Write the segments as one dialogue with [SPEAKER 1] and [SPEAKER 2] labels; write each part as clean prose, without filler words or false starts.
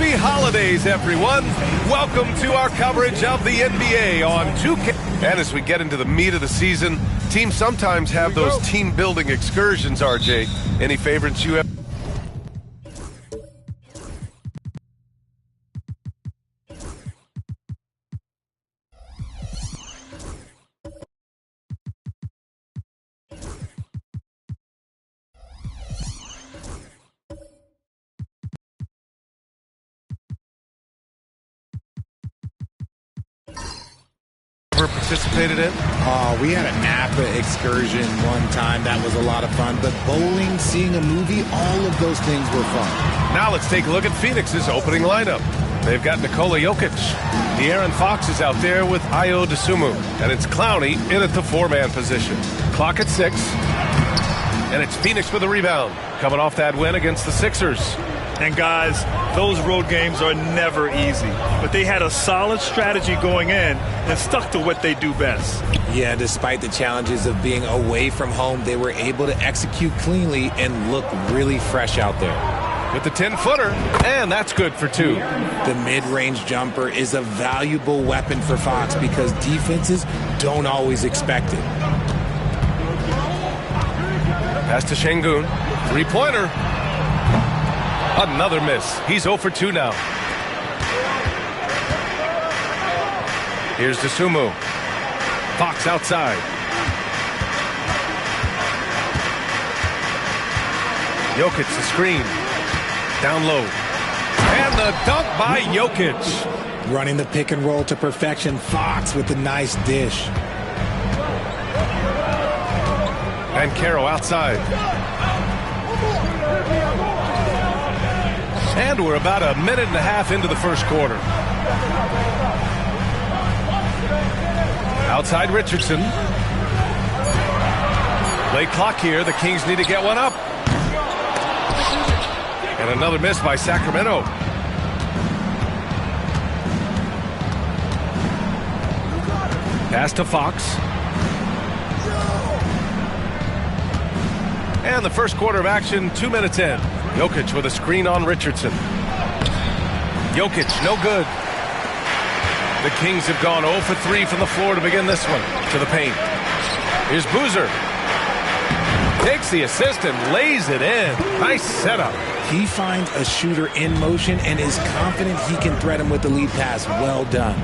[SPEAKER 1] Happy holidays, everyone. Welcome to our coverage of the NBA on 2K. And as we get into the meat of the season, teams sometimes have those team-building excursions, RJ. Any favorites you have? Participated in?
[SPEAKER 2] We had a Napa excursion one time. That was a lot of fun. But bowling, seeing a movie, all of those things were fun.
[SPEAKER 1] Now let's take a look at Phoenix's opening lineup. They've got Nikola Jokic. De'Aaron Fox is out there with Ayo Dosunmu. And it's Clowney in at the four-man position. Clock at 6. And it's Phoenix with a rebound. Coming off that win against the Sixers.
[SPEAKER 3] And guys, those road games are never easy. But they had a solid strategy going in and stuck to what they do best.
[SPEAKER 2] Yeah, despite the challenges of being away from home, they were able to execute cleanly and look really fresh out there.
[SPEAKER 1] With the 10-footer, and that's good for 2.
[SPEAKER 2] The mid-range jumper is a valuable weapon for Fox because defenses don't always expect it.
[SPEAKER 1] Pass to Şengün. Three-pointer. Another miss. He's 0 for 2 now. Here's Dosunmu. Fox outside. Jokic the screen. Down low. And the dunk by Jokic.
[SPEAKER 2] Running the pick and roll to perfection. Fox with a nice dish.
[SPEAKER 1] And Caro outside. And we're about a minute and a half into the first quarter. Outside Richardson. Late clock here. The Kings need to get one up. And another miss by Sacramento. Pass to Fox. And the first quarter of action, 2 minutes in. Jokic with a screen on Richardson. Jokic, no good. The Kings have gone 0 for 3 from the floor to begin this one. To the paint. Here's Boozer. Takes the assist and lays it in. Nice setup.
[SPEAKER 2] He finds a shooter in motion and is confident he can thread him with the lead pass. Well done.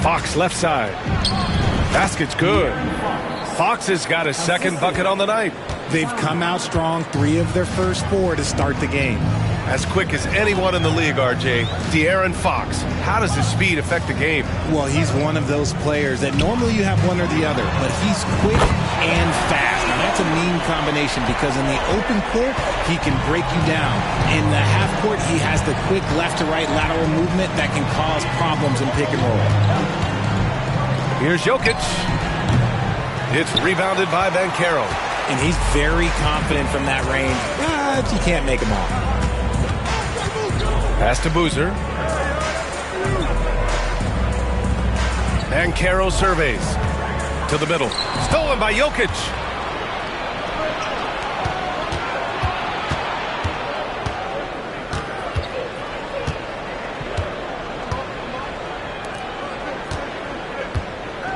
[SPEAKER 1] Fox left side. Basket's good. Fox has got his second bucket on the night.
[SPEAKER 2] They've come out strong, 3 of their first 4 to start the game.
[SPEAKER 1] As quick as anyone in the league, RJ. De'Aaron Fox. How does his speed affect the game?
[SPEAKER 2] Well, he's one of those players that normally you have one or the other, but he's quick and fast. Now, that's a mean combination because in the open court, he can break you down. In the half court, he has the quick left-to-right lateral movement that can cause problems in pick and roll.
[SPEAKER 1] Here's Jokic. It's rebounded by Caro.
[SPEAKER 2] And he's very confident from that range, but you can't make him all.
[SPEAKER 1] Pass to Boozer. And Caro surveys. To the middle. Stolen by Jokic.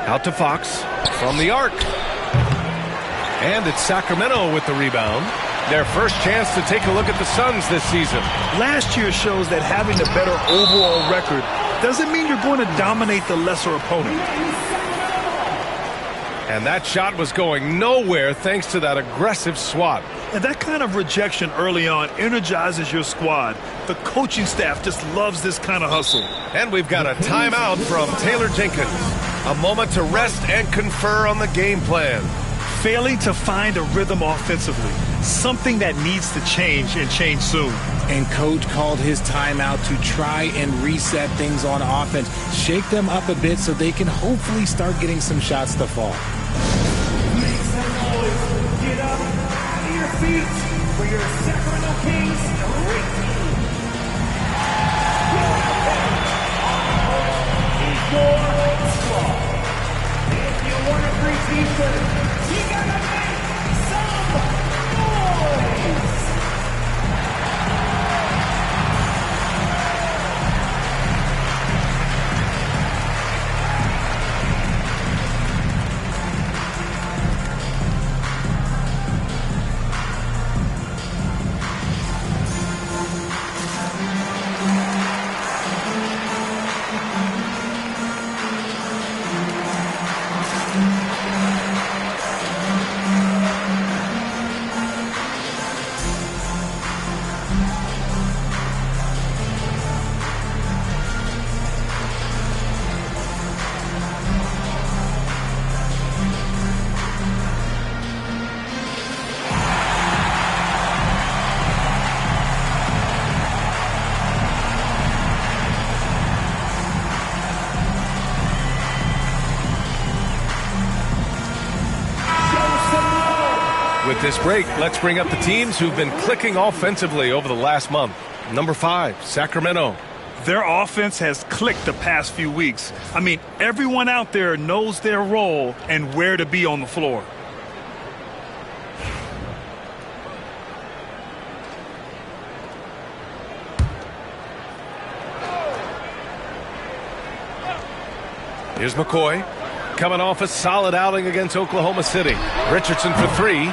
[SPEAKER 1] Out to Fox from the arc. And it's Sacramento with the rebound. Their first chance to take a look at the Suns this season.
[SPEAKER 3] Last year shows that having a better overall record doesn't mean you're going to dominate the lesser opponent.
[SPEAKER 1] And that shot was going nowhere thanks to that aggressive swat.
[SPEAKER 3] And that kind of rejection early on energizes your squad. The coaching staff just loves this kind of hustle.
[SPEAKER 1] And we've got a timeout from Taylor Jenkins. A moment to rest and confer on the game plan.
[SPEAKER 3] Failing to find a rhythm offensively. Something that needs to change and change soon.
[SPEAKER 2] And coach called his timeout to try and reset things on offense. Shake them up a bit so they can hopefully start getting some shots to fall.
[SPEAKER 4] Make some noise. Get up out of your feet for your Sacramento Kings great team. Your squad. If you want a great t-shirt, you gotta make some noise.
[SPEAKER 1] With this break, let's bring up the teams who've been clicking offensively over the last month. Number 5, Sacramento.
[SPEAKER 3] Their offense has clicked the past few weeks. I mean, everyone out there knows their role and where to be on the floor.
[SPEAKER 1] Here's McCoy, coming off a solid outing against Oklahoma City. Richardson for 3,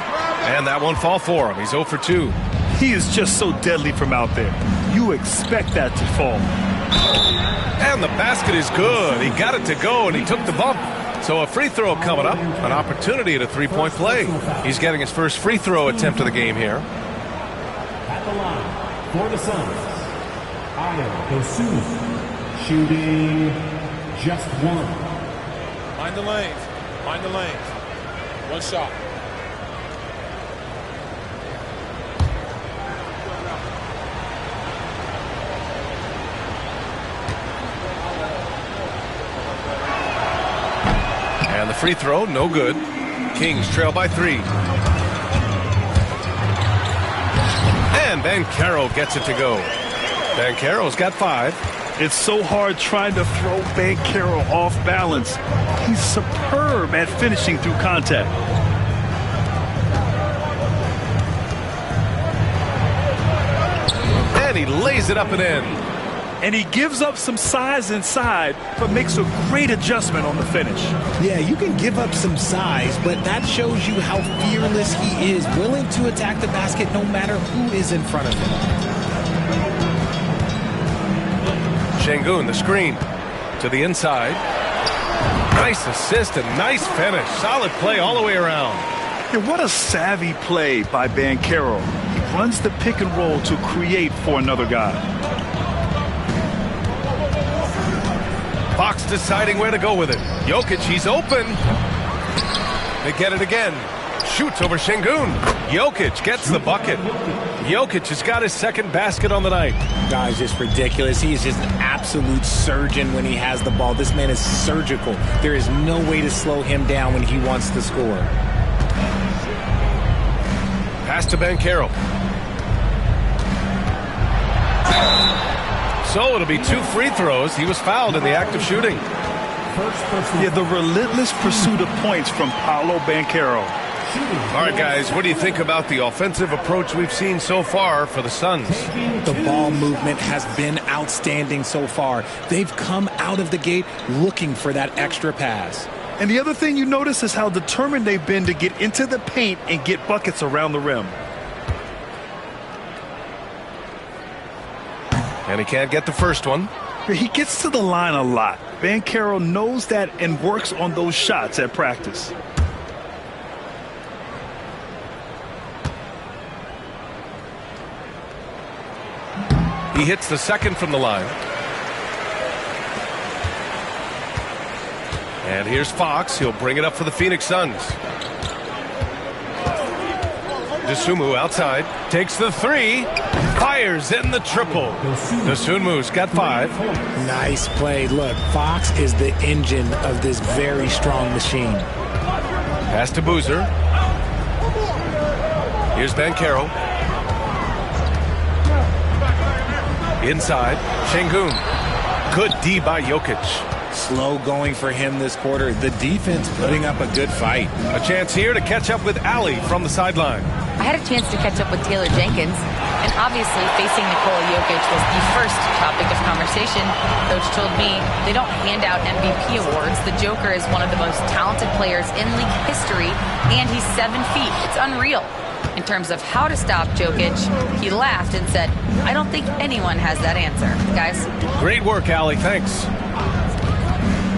[SPEAKER 1] and that won't fall for him. He's 0 for 2.
[SPEAKER 3] He is just so deadly from out there. You expect that to fall.
[SPEAKER 1] And the basket is good. He got it to go, and he took the bump. So a free throw coming up, an opportunity at a three-point play. He's getting his first free throw attempt of the game here.
[SPEAKER 4] At the line for the Suns, Dosunmu, shooting just 1.
[SPEAKER 5] Mind the lanes. Mind the lanes. One shot.
[SPEAKER 1] And the free throw, no good. Kings trail by 3. And Banchero gets it to go. Banchero's got 5.
[SPEAKER 3] It's so hard trying to throw Banchero off balance. He's superb at finishing through contact.
[SPEAKER 1] And he lays it up and in.
[SPEAKER 3] And he gives up some size inside, but makes a great adjustment on the finish.
[SPEAKER 2] Yeah, you can give up some size, but that shows you how fearless he is, willing to attack the basket no matter who is in front of him.
[SPEAKER 1] Şengün, the screen to the inside. Nice assist and nice finish. Solid play all the way around.
[SPEAKER 3] And what a savvy play by Banchero. He runs the pick and roll to create for another guy.
[SPEAKER 1] Fox deciding where to go with it. Jokic, he's open. They get it again. Shoots over Şengün. Jokic gets the bucket. Jokic has got his second basket on the night.
[SPEAKER 2] Guy's just ridiculous. He is just an absolute surgeon when he has the ball. This man is surgical. There is no way to slow him down when he wants to score.
[SPEAKER 1] Pass to Banchero. So it'll be 2 free throws. He was fouled in the act of shooting.
[SPEAKER 3] Yeah, the relentless pursuit of points from Paolo Banchero.
[SPEAKER 1] All right, guys, what do you think about the offensive approach we've seen so far for the Suns?
[SPEAKER 2] The ball movement has been outstanding so far. They've come out of the gate looking for that extra pass.
[SPEAKER 3] And the other thing you notice is how determined they've been to get into the paint and get buckets around the rim.
[SPEAKER 1] And he can't get the first one.
[SPEAKER 3] He gets to the line a lot. Banchero knows that and works on those shots at practice.
[SPEAKER 1] He hits the second from the line. And here's Fox. He'll bring it up for the Phoenix Suns. Dosunmu outside. Takes the 3. Fires in the triple. Dosunmu's got 5.
[SPEAKER 2] Nice play. Look, Fox is the engine of this very strong machine.
[SPEAKER 1] Pass to Boozer. Here's Banchero. Inside, Şengün. Good D by Jokic.
[SPEAKER 2] Slow going for him this quarter. The defense putting up a good fight.
[SPEAKER 1] A chance here to catch up with Ali from the sideline.
[SPEAKER 6] I had a chance to catch up with Taylor Jenkins, and obviously facing Nikola Jokic was the first topic of conversation. Coach told me they don't hand out MVP awards. The Joker is one of the most talented players in league history, and he's 7 feet. It's unreal. In terms of how to stop Jokic, he laughed and said, I don't think anyone has that answer. Guys.
[SPEAKER 1] Great work, Ali. Thanks.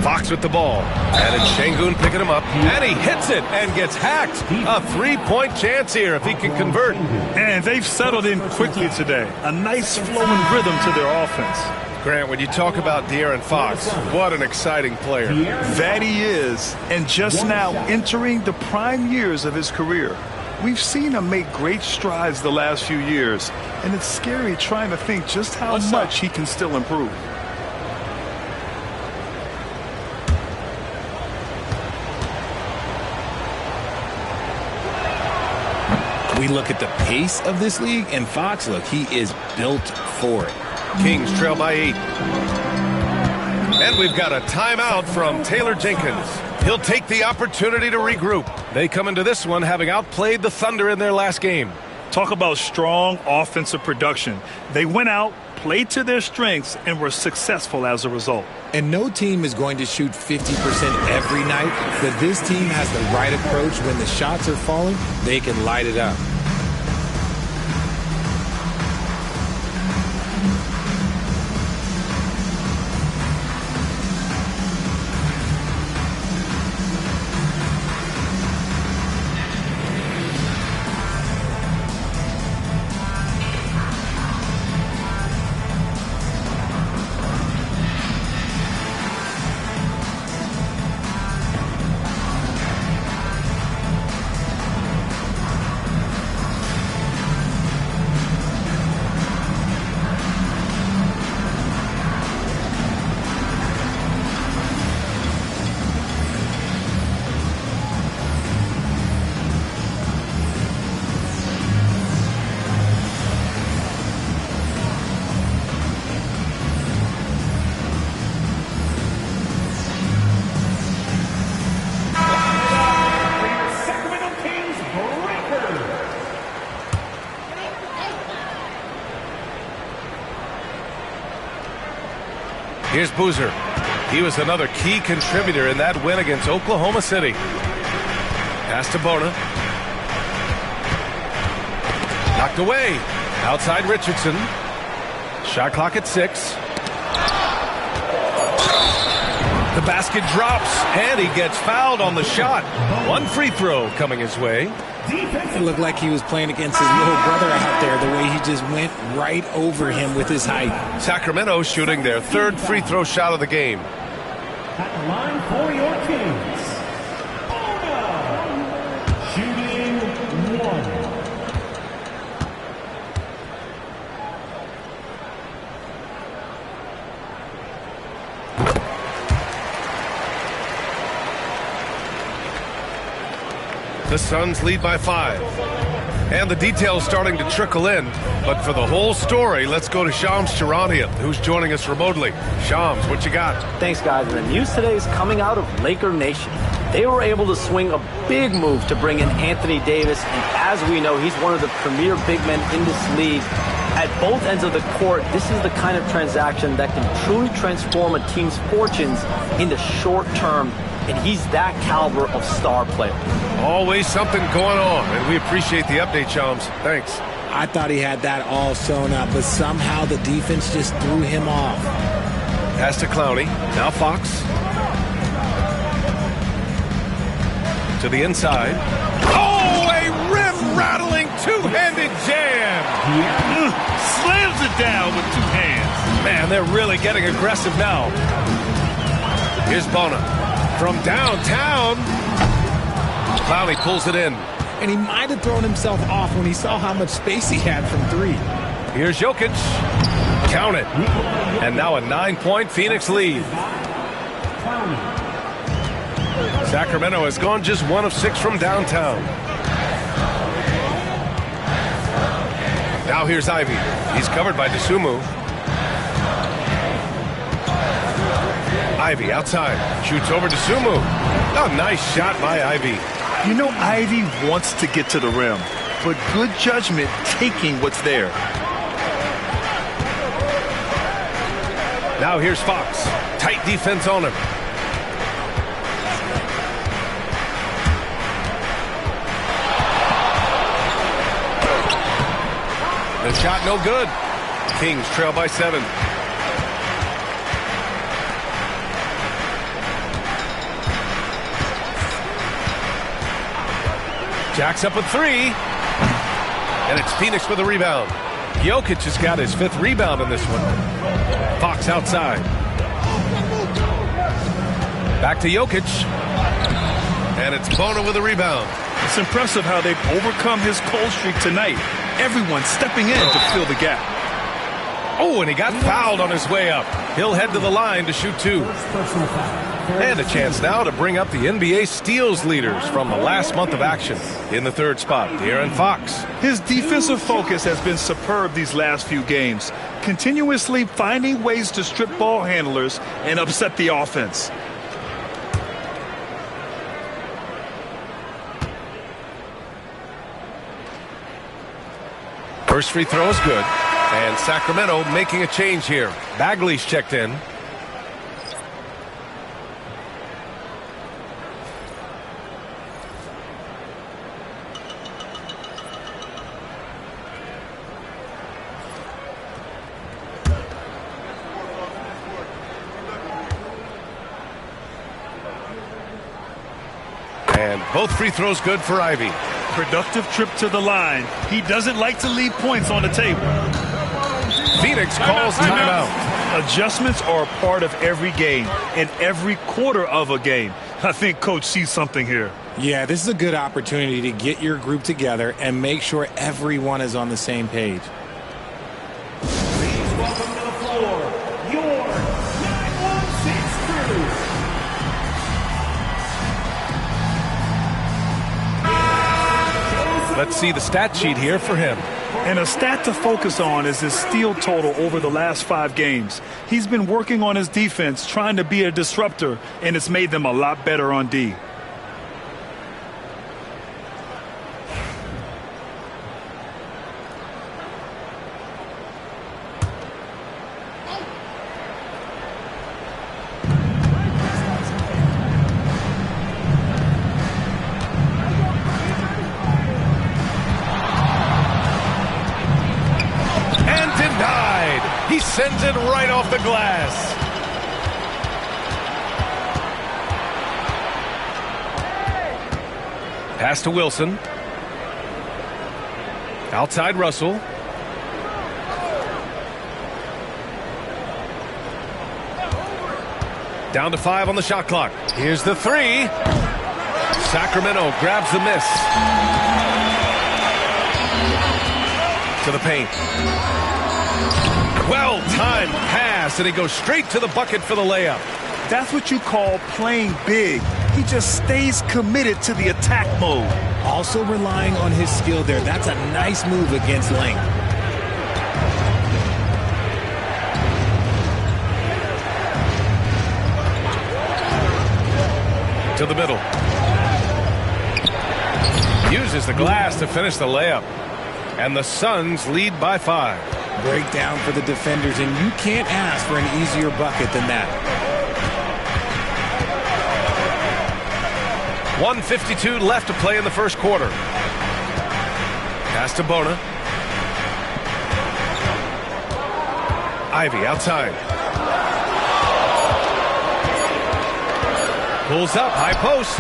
[SPEAKER 1] Fox with the ball. And it's Şengün picking him up. And he hits it and gets hacked. A 3-point chance here if he can convert.
[SPEAKER 3] And they've settled in quickly today. A nice flowing rhythm to their offense.
[SPEAKER 1] Grant, when you talk about De'Aaron Fox, what an exciting player.
[SPEAKER 3] That he is. And just now entering the prime years of his career. We've seen him make great strides the last few years, and it's scary trying to think just how much he can still improve.
[SPEAKER 2] We look at the pace of this league, and Fox, look, he is built for it.
[SPEAKER 1] Kings trail by 8. And we've got a timeout from Taylor Jenkins. He'll take the opportunity to regroup. They come into this one having outplayed the Thunder in their last game.
[SPEAKER 3] Talk about strong offensive production. They went out, played to their strengths, and were successful as a result.
[SPEAKER 2] And no team is going to shoot 50% every night, but this team has the right approach. When the shots are falling, they can light it up.
[SPEAKER 1] Here's Boozer. He was another key contributor in that win against Oklahoma City. Pass to Bona. Knocked away. Outside Richardson. Shot clock at 6. The basket drops, and he gets fouled on the shot. One free throw coming his way.
[SPEAKER 2] It looked like he was playing against his little brother out there, the way he just went right over him with his height.
[SPEAKER 1] Sacramento shooting their 3rd free throw shot of the game.
[SPEAKER 4] At the line for your Kings, Bona, shooting 1.
[SPEAKER 1] The Suns lead by 5. And the details starting to trickle in. But for the whole story, let's go to Shams Charania, who's joining us remotely. Shams, what you got?
[SPEAKER 7] Thanks, guys. And the news today is coming out of Laker Nation. They were able to swing a big move to bring in Anthony Davis. And as we know, he's one of the premier big men in this league. At both ends of the court, this is the kind of transaction that can truly transform a team's fortunes in the short term. And he's that caliber of star player.
[SPEAKER 1] Always something going on, and we appreciate the update, Shams. Thanks.
[SPEAKER 2] I thought he had that all sewn up, but somehow the defense just threw him off.
[SPEAKER 1] Pass to Clowney. Now Fox. To the inside. Oh, a rim-rattling two-handed jam.
[SPEAKER 3] Slams it down with 2 hands.
[SPEAKER 1] Man, they're really getting aggressive now. Here's Bona. From downtown, Clowney pulls it in.
[SPEAKER 2] And he might have thrown himself off when he saw how much space he had from 3.
[SPEAKER 1] Here's Jokic. Count it. And now a 9-point Phoenix lead. Sacramento has gone just 1 of 6 from downtown. Now here's Ivy. He's covered by Dosunmu. Ivy outside. Shoots over to Sumu. Oh, nice shot by Ivy.
[SPEAKER 3] You know, Ivy wants to get to the rim, but good judgment taking what's there.
[SPEAKER 1] Now here's Fox. Tight defense on him. The shot no good. Kings trail by 7. Jacks up a 3. And it's Phoenix with a rebound. Jokic has got his 5th rebound in this one. Fox outside. Back to Jokic. And it's Bona with a rebound.
[SPEAKER 3] It's impressive how they've overcome his cold streak tonight. Everyone stepping in to fill the gap.
[SPEAKER 1] Oh, and he got fouled on his way up. He'll head to the line to shoot 2. And a chance now to bring up the NBA steals leaders from the last month of action. In the 3rd spot, De'Aaron Fox.
[SPEAKER 3] His defensive focus has been superb these last few games, continuously finding ways to strip ball handlers and upset the offense.
[SPEAKER 1] First free throw is good. And Sacramento making a change here. Bagley's checked in. And both free throws good for Ivy.
[SPEAKER 3] Productive trip to the line. He doesn't like to leave points on the table.
[SPEAKER 1] Phoenix calls timeout.
[SPEAKER 3] Adjustments are a part of every game and every quarter of a game. I think Coach sees something here.
[SPEAKER 2] Yeah, this is a good opportunity to get your group together and make sure everyone is on the same page.
[SPEAKER 4] Please welcome to the floor, your 916 crew.
[SPEAKER 1] Let's see the stat sheet here for him.
[SPEAKER 3] And a stat to focus on is his steal total over the last 5 games. He's been working on his defense, trying to be a disruptor, and it's made them a lot better on D.
[SPEAKER 1] Sends it right off the glass. Pass to Wilson. Outside Russell. Down to 5 on the shot clock. Here's the 3. Sacramento grabs the miss. To the paint. Well-timed pass, and he goes straight to the bucket for the layup.
[SPEAKER 3] That's what you call playing big. He just stays committed to the attack mode.
[SPEAKER 2] Also relying on his skill there. That's a nice move against length.
[SPEAKER 1] To the middle. Uses the glass to finish the layup. And the Suns lead by 5.
[SPEAKER 2] Breakdown for the defenders, and you can't ask for an easier bucket than that.
[SPEAKER 1] 1:52 left to play in the first quarter. Pass to Bona. Ivy outside. Pulls up, high post.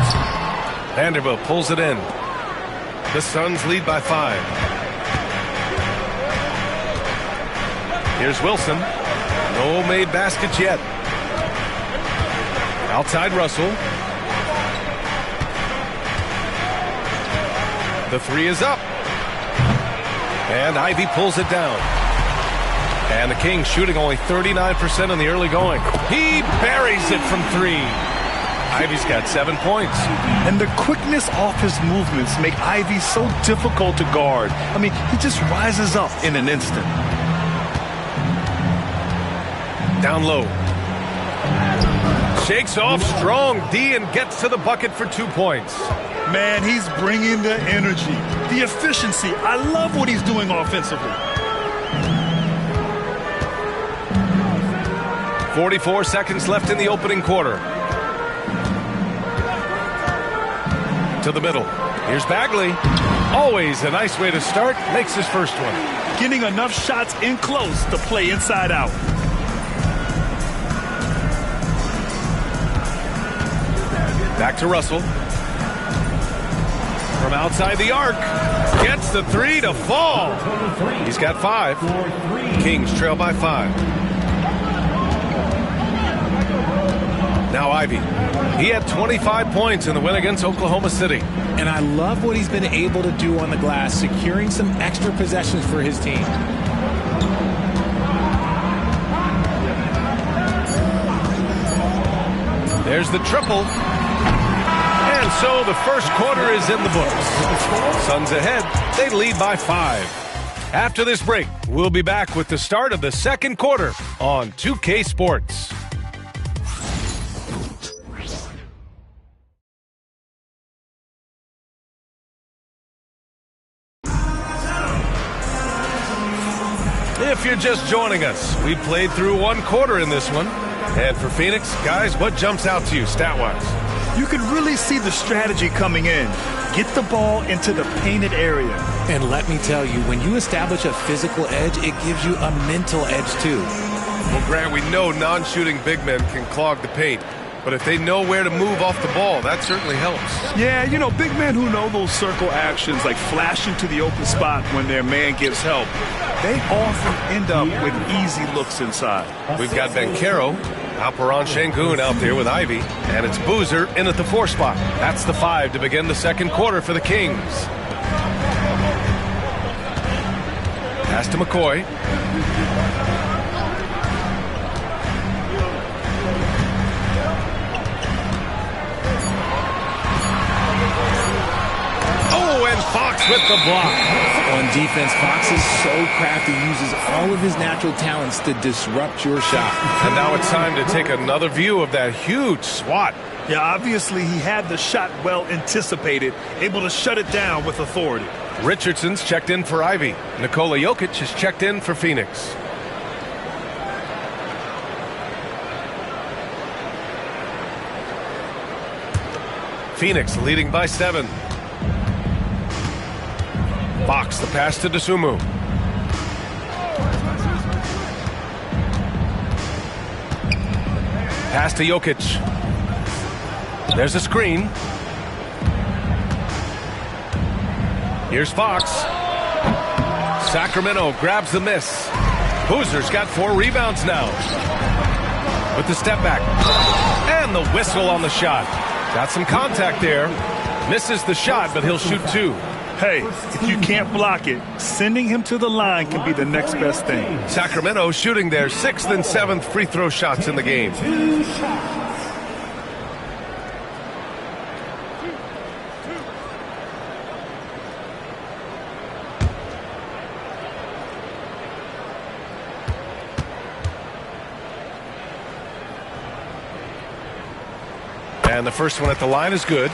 [SPEAKER 1] Vanderbilt pulls it in. The Suns lead by 5. Here's Wilson. No made baskets yet. Outside Russell. The 3 is up. And Ivy pulls it down. And the Kings shooting only 39% in the early going. He buries it from 3. Ivy's got 7 points.
[SPEAKER 3] And the quickness off his movements make Ivy so difficult to guard. I mean, he just rises up in an instant.
[SPEAKER 1] Down low. Shakes off strong D and gets to the bucket for 2 points.
[SPEAKER 3] Man, he's bringing the energy, the efficiency. I love what he's doing offensively.
[SPEAKER 1] 44 seconds left in the opening quarter. To the middle. Here's Bagley. Always a nice way to start. Makes his first one.
[SPEAKER 3] Getting enough shots in close to play inside out.
[SPEAKER 1] Back to Russell. From outside the arc. Gets the 3 to fall. He's got 5. Kings trail by 5. Now Ivy. He had 25 points in the win against Oklahoma City.
[SPEAKER 2] And I love what he's been able to do on the glass, securing some extra possessions for his team.
[SPEAKER 1] There's the triple. And so the first quarter is in the books. Suns ahead. They lead by 5. After this break, we'll be back with the start of the second quarter on 2K Sports. If you're just joining us, we played through one quarter in this one. And for Phoenix, guys, what jumps out to you stat-wise?
[SPEAKER 3] You can really see the strategy coming in. Get the ball into the painted area.
[SPEAKER 2] And let me tell you, when you establish a physical edge, it gives you a mental edge too.
[SPEAKER 1] Well, Grant, we know non-shooting big men can clog the paint. But if they know where to move off the ball, that certainly helps.
[SPEAKER 3] Yeah, you know, big men who know those circle actions, like flashing to the open spot when their man gives help, they often end up with easy looks inside.
[SPEAKER 1] We've got Banchero, Alperon Şengün out there with Ivy, and it's Boozer in at the 4 spot. That's the 5 to begin the second quarter for the Kings. Pass to McCoy. Fox with the block.
[SPEAKER 2] On defense, Fox is so crafty, uses all of his natural talents to disrupt your shot.
[SPEAKER 1] And now it's time to take another view of that huge swat.
[SPEAKER 3] Yeah, obviously he had the shot well anticipated, able to shut it down with authority.
[SPEAKER 1] Richardson's checked in for Ivy. Nikola Jokic is checked in for Phoenix. Phoenix leading by 7. Fox, the pass to Dosunmu. Pass to Jokic. There's a screen. Here's Fox. Sacramento grabs the miss. Boozer's got 4 rebounds now. With the step back. And the whistle on the shot. Got some contact there. Misses the shot, but he'll shoot 2.
[SPEAKER 3] Hey, if you can't block it, sending him to the line can be the next best thing.
[SPEAKER 1] Sacramento shooting their 6th and 7th free throw shots in the game.
[SPEAKER 4] 2 shots.
[SPEAKER 1] And the first one at the line is good.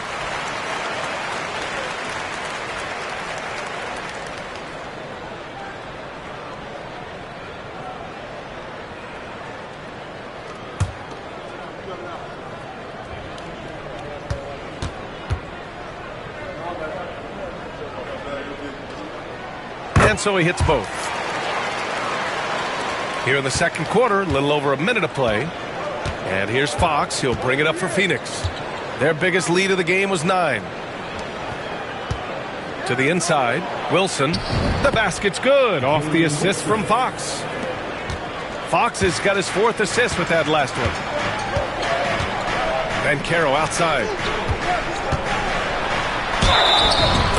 [SPEAKER 1] And so he hits both. Here in the second quarter, a little over a minute to play. And here's Fox. He'll bring it up for Phoenix. Their biggest lead of the game was 9. To the inside, Wilson. The basket's good off the assist from Fox. Fox has got his 4th assist with that last one. Banchero outside.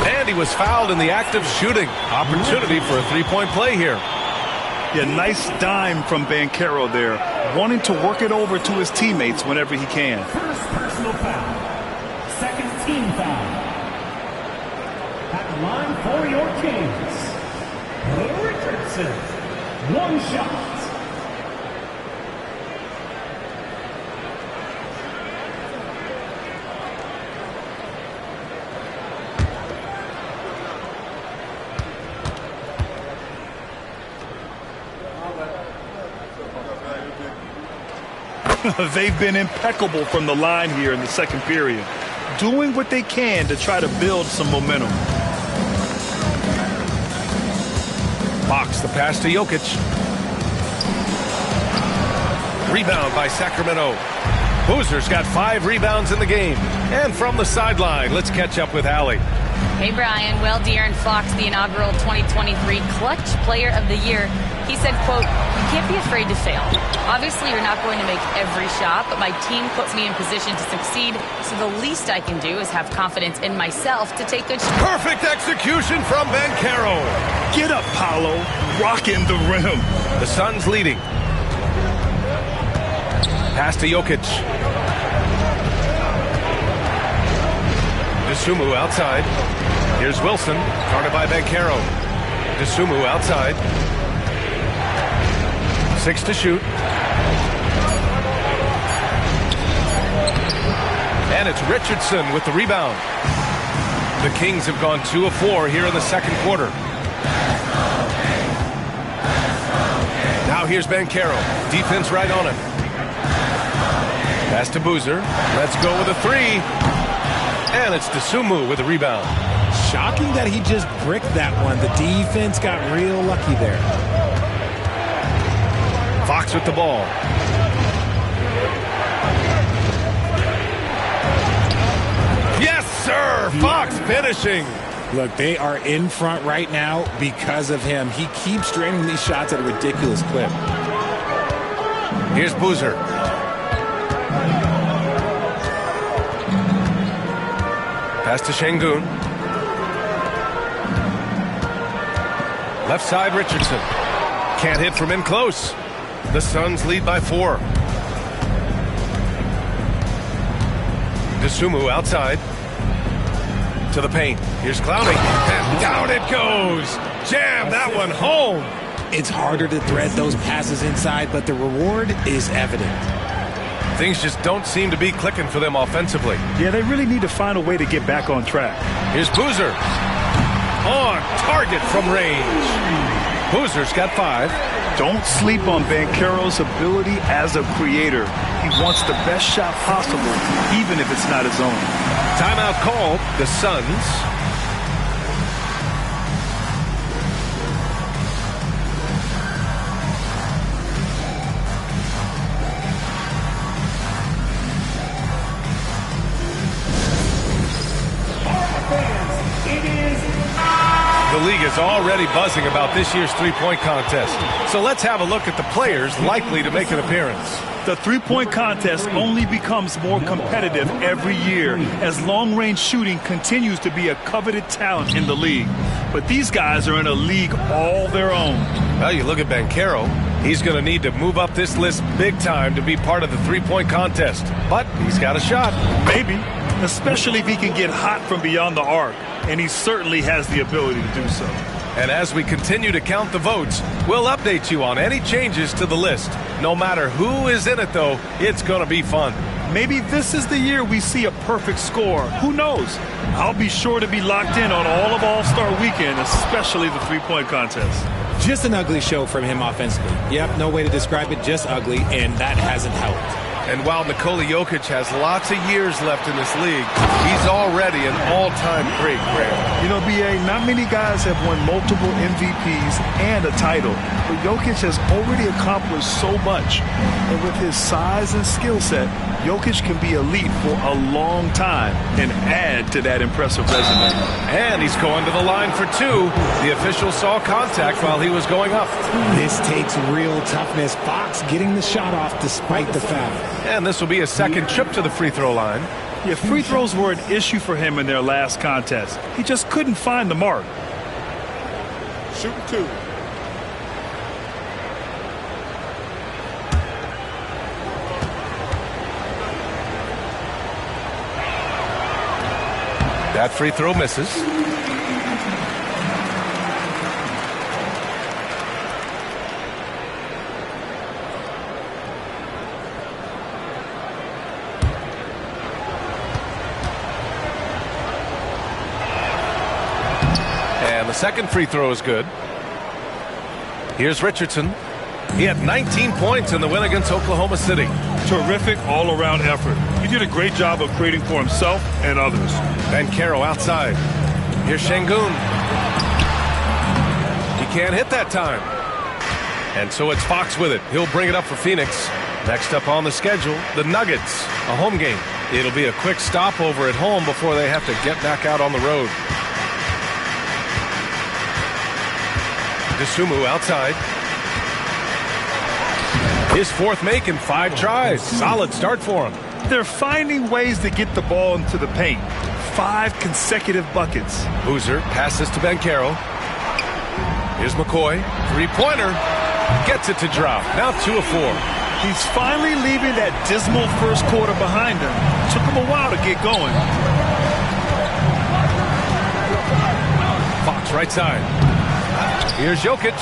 [SPEAKER 1] And he was fouled in the act of shooting. Opportunity for a 3-point play here.
[SPEAKER 3] Yeah, nice dime from Banchero there, wanting to work it over to his teammates whenever he can.
[SPEAKER 4] First personal foul. Second team foul. At the line for your Kings, Richardson. 1 shot.
[SPEAKER 3] They've been impeccable from the line here in the second period, doing what they can to try to build some momentum.
[SPEAKER 1] Fox, the pass to Jokic. Rebound by Sacramento. Boozer's got 5 rebounds in the game. And from the sideline, let's catch up with Allie.
[SPEAKER 6] Hey, Brian. Well, De'Aaron Fox, the inaugural 2023 Clutch Player of the Year, he said, quote, "You can't be afraid to fail. Obviously, you're not going to make every shot, but my team puts me in position to succeed, so the least I can do is have confidence in myself to take good shots."
[SPEAKER 1] Perfect execution from Banchero.
[SPEAKER 3] Get up, Paolo. Rocking the rim.
[SPEAKER 1] The Suns leading. Pass to Jokic. DeSumo outside. Here's Wilson, guarded by Banchero. DeSumo outside. 6 to shoot. And it's Richardson with the rebound. The Kings have gone 2 of 4 here in the second quarter. Now here's Banchero. Defense right on him. Pass to Boozer. Let's go with a 3. And it's DeSumo with the rebound.
[SPEAKER 2] Shocking that he just bricked that one. The defense got real lucky there.
[SPEAKER 1] Fox with the ball. Yes, sir! Fox finishing.
[SPEAKER 2] Look, they are in front right now because of him. He keeps draining these shots at a ridiculous clip.
[SPEAKER 1] Here's Boozer. Pass to Şengün. Left side, Richardson. Can't hit from in close. The Suns lead by 4. DeSumo outside. To the paint. Here's Clowney. And down it goes. Jam that one home.
[SPEAKER 2] It's harder to thread those passes inside, but the reward is evident.
[SPEAKER 1] Things just don't seem to be clicking for them offensively.
[SPEAKER 3] Yeah, they really need to find a way to get back on track.
[SPEAKER 1] Here's Boozer. On target from range. Boozer's got 5.
[SPEAKER 3] Don't sleep on Banchero's ability as a creator. He wants the best shot possible, even if it's not his own.
[SPEAKER 1] Timeout called. The Suns. The league is already buzzing about this year's three-point contest. So let's have a look at the players likely to make an appearance.
[SPEAKER 3] The three-point contest only becomes more competitive every year as long-range shooting continues to be a coveted talent in the league. But these guys are in a league all their own.
[SPEAKER 1] Well, you look at Banchero. He's going to need to move up this list big time to be part of the three-point contest. But he's got a shot.
[SPEAKER 3] Maybe, especially if he can get hot from beyond the arc. And he certainly has the ability to do so.
[SPEAKER 1] And as we continue to count the votes, we'll update you on any changes to the list. No matter who is in it, though, it's going to be fun.
[SPEAKER 3] Maybe this is the year we see a perfect score. Who knows? I'll be sure to be locked in on all of All-Star Weekend, especially the three-point contest.
[SPEAKER 2] Just an ugly show from him offensively. Yep, no way to describe it, just ugly, and that hasn't helped.
[SPEAKER 1] And while Nikola Jokic has lots of years left in this league, he's already an all-time great, Graham.
[SPEAKER 3] You know, B.A., not many guys have won multiple MVPs and a title, but Jokic has already accomplished so much. And with his size and skill set, Jokic can be elite for a long time and add to that impressive resume.
[SPEAKER 1] And he's going to the line for 2. The official saw contact while he was going up.
[SPEAKER 2] This takes real toughness. Fox getting the shot off despite the foul.
[SPEAKER 1] And this will be a second trip to the free throw line.
[SPEAKER 3] Yeah, free throws were an issue for him in their last contest. He just couldn't find the mark.
[SPEAKER 5] Shooting 2.
[SPEAKER 1] That free throw misses. And the second free throw is good. Here's Richardson. He had 19 points in the win against Oklahoma City.
[SPEAKER 3] Terrific all-around effort. He did a great job of creating for himself and others.
[SPEAKER 1] Banchero outside. Here's Şengün. He can't hit that time. And so it's Fox with it. He'll bring it up for Phoenix. Next up on the schedule, the Nuggets, a home game. It'll be a quick stopover at home before they have to get back out on the road. DeSumo outside. His fourth make in 5 tries. Solid start for him.
[SPEAKER 3] They're finding ways to get the ball into the paint. 5 consecutive buckets.
[SPEAKER 1] Boozer passes to Banchero. Here's McCoy. Three-pointer. Gets it to drop. Now 2 of 4.
[SPEAKER 3] He's finally leaving that dismal first quarter behind him. Took him a while to get going.
[SPEAKER 1] Jokic, right side. Here's Jokic.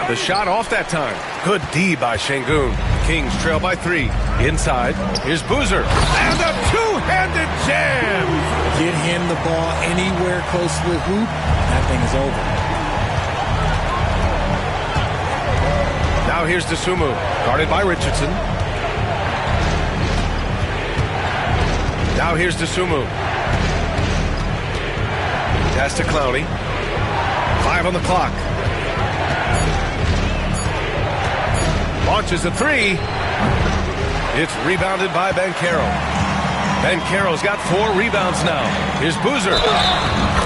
[SPEAKER 1] The shot off that time. Good D by Şengün. Kings trail by 3. Inside. Here's Boozer. And a two-handed jam.
[SPEAKER 2] Get him the ball anywhere close to the hoop. That thing is over.
[SPEAKER 1] Now here's Dosunmu. Guarded by Richardson. Now here's Dosunmu. Pass to Clowney. 5 on the clock. Launches a 3. It's rebounded by Banchero. Banchero's got 4 rebounds now. Here's Boozer.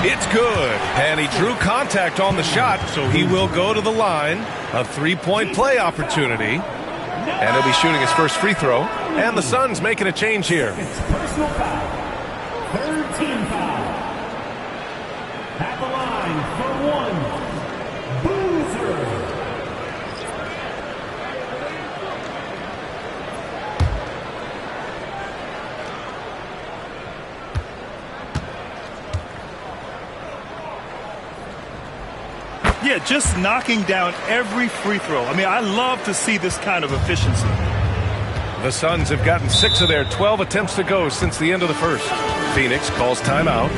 [SPEAKER 1] It's good. And he drew contact on the shot, so he will go to the line. A 3-point play opportunity. And he'll be shooting his first free throw. And the Suns making a change here.
[SPEAKER 4] It's personal foul. Third team foul. At the line for 1, Boozer.
[SPEAKER 3] Yeah, just knocking down every free throw. I mean, I love to see this kind of efficiency.
[SPEAKER 1] The Suns have gotten 6 of their 12 attempts to go since the end of the first. Phoenix calls timeout.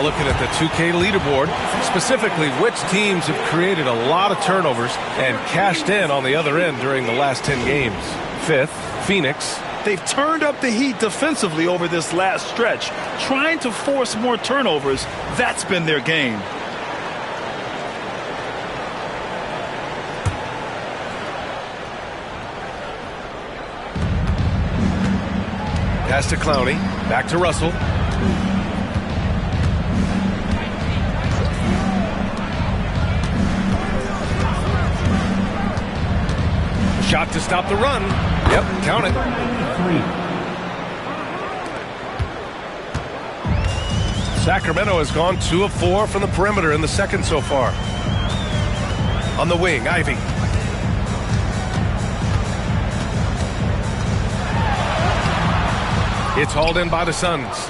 [SPEAKER 1] Looking at the 2K leaderboard, specifically which teams have created a lot of turnovers and cashed in on the other end during the last 10 games. 5th, Phoenix.
[SPEAKER 3] They've turned up the heat defensively over this last stretch, trying to force more turnovers. That's been their game.
[SPEAKER 1] Pass to Clowney, back to Russell. Shot to stop the run. Yep, count it. 3. Sacramento has gone 2 of 4 from the perimeter in the second so far. On the wing, Ivy. It's hauled in by the Suns.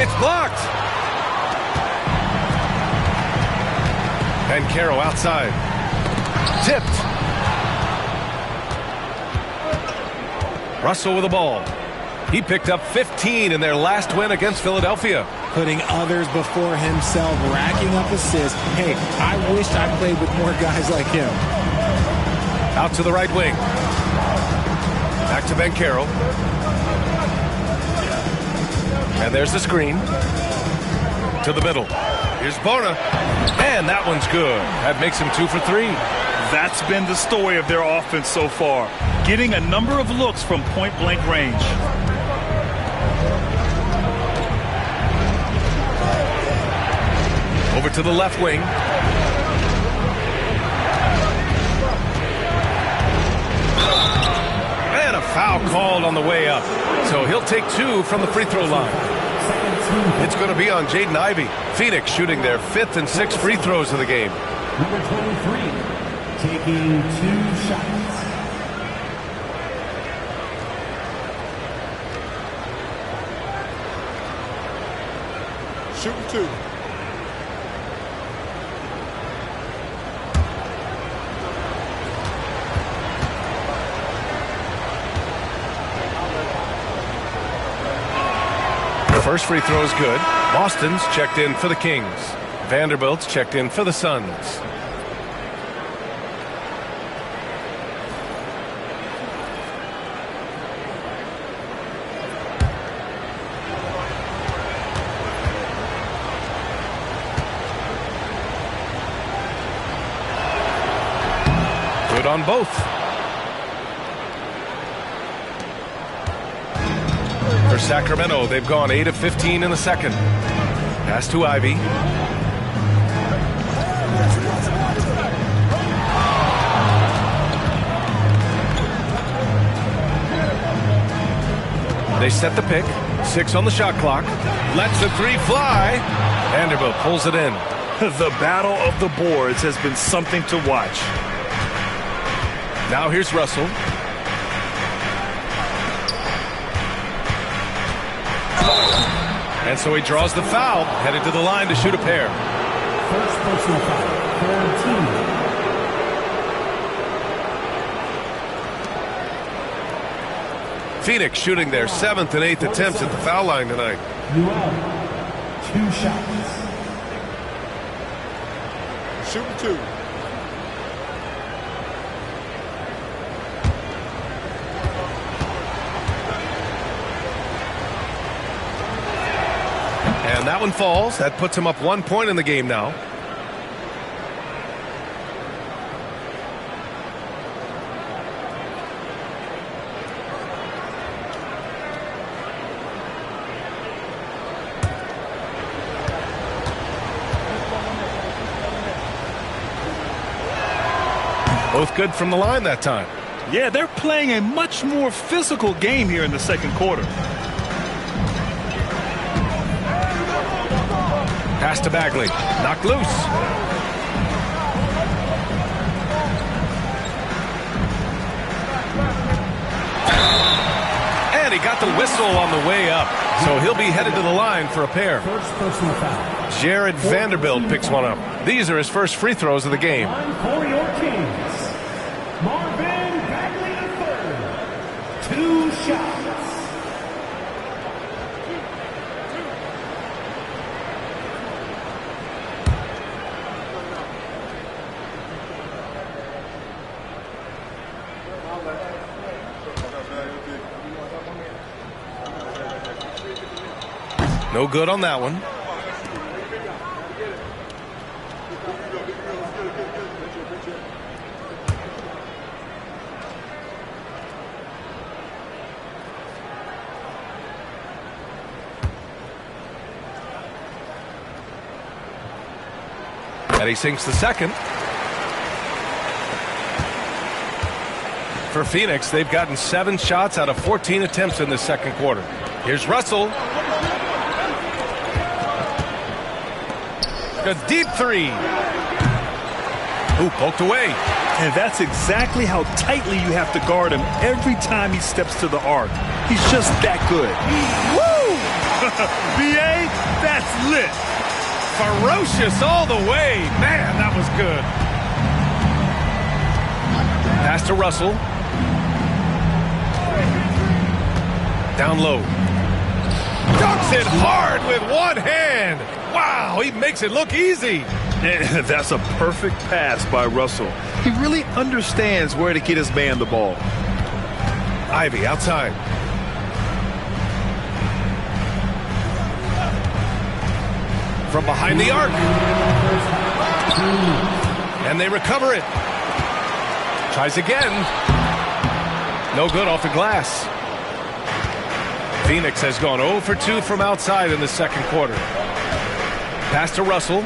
[SPEAKER 1] It's blocked. Banchero outside. Tipped. Russell with the ball. He picked up 15 in their last win against Philadelphia.
[SPEAKER 2] Putting others before himself, racking up assists. Hey, I wish I played with more guys like him.
[SPEAKER 1] Out to the right wing. Back to Banchero. And there's the screen. To the middle. Here's Bona. And that one's good. That makes him 2 for 3.
[SPEAKER 3] That's been the story of their offense so far. Getting a number of looks from point-blank range.
[SPEAKER 1] Over to the left wing. And a foul called on the way up. So he'll take 2 from the free throw line. It's going to be on Jaden Ivey. Phoenix shooting their 5th and 6th free throws of the game.
[SPEAKER 4] Number 23, taking 2 shots.
[SPEAKER 5] Shooting 2.
[SPEAKER 1] First free throw is good. Boston's checked in for the Kings. Vanderbilt's checked in for the Suns. Good on both. For Sacramento, they've gone 8 of 15 in the second. Pass to Ivey. They set the pick. 6 on the shot clock. Lets the 3 fly. Vanderbilt pulls it in.
[SPEAKER 3] The battle of the boards has been something to watch.
[SPEAKER 1] Now here's Russell. And so he draws the foul, headed to the line to shoot a pair.
[SPEAKER 4] First personal foul, third team.
[SPEAKER 1] Phoenix shooting their 7th and 8th attempts at the foul line tonight.
[SPEAKER 4] CWL, 2 shots.
[SPEAKER 5] Shooting 2.
[SPEAKER 1] And that one falls. That puts him up 1 point in the game now. Both good from the line that time.
[SPEAKER 3] Yeah, they're playing a much more physical game here in the second quarter.
[SPEAKER 1] Pass to Bagley. Knocked loose. And he got the whistle on the way up. So he'll be headed to the line for a pair.
[SPEAKER 4] First personal foul.
[SPEAKER 1] Jared Vanderbilt picks one up. These are his first free throws of the game.
[SPEAKER 4] For your Kings, Marvin Bagley III. 2 shots.
[SPEAKER 1] No good on that one. And he sinks the second. For Phoenix, they've gotten 7 shots out of 14 attempts in the second quarter. Here's Russell. A deep 3. Ooh, poked away.
[SPEAKER 3] And that's exactly how tightly you have to guard him every time he steps to the arc. He's just that good. Woo! BA, that's lit.
[SPEAKER 1] Ferocious all the way. Man, that was good. Pass to Russell. Down low. Dunks it hard with one hand. Wow, he makes it look easy.
[SPEAKER 3] And that's a perfect pass by Russell. He really understands where to get his man the ball.
[SPEAKER 1] Ivey outside. From behind the arc. And they recover it. Tries again. No good off the glass. Phoenix has gone 0 for 2 from outside in the second quarter. Pass to Russell.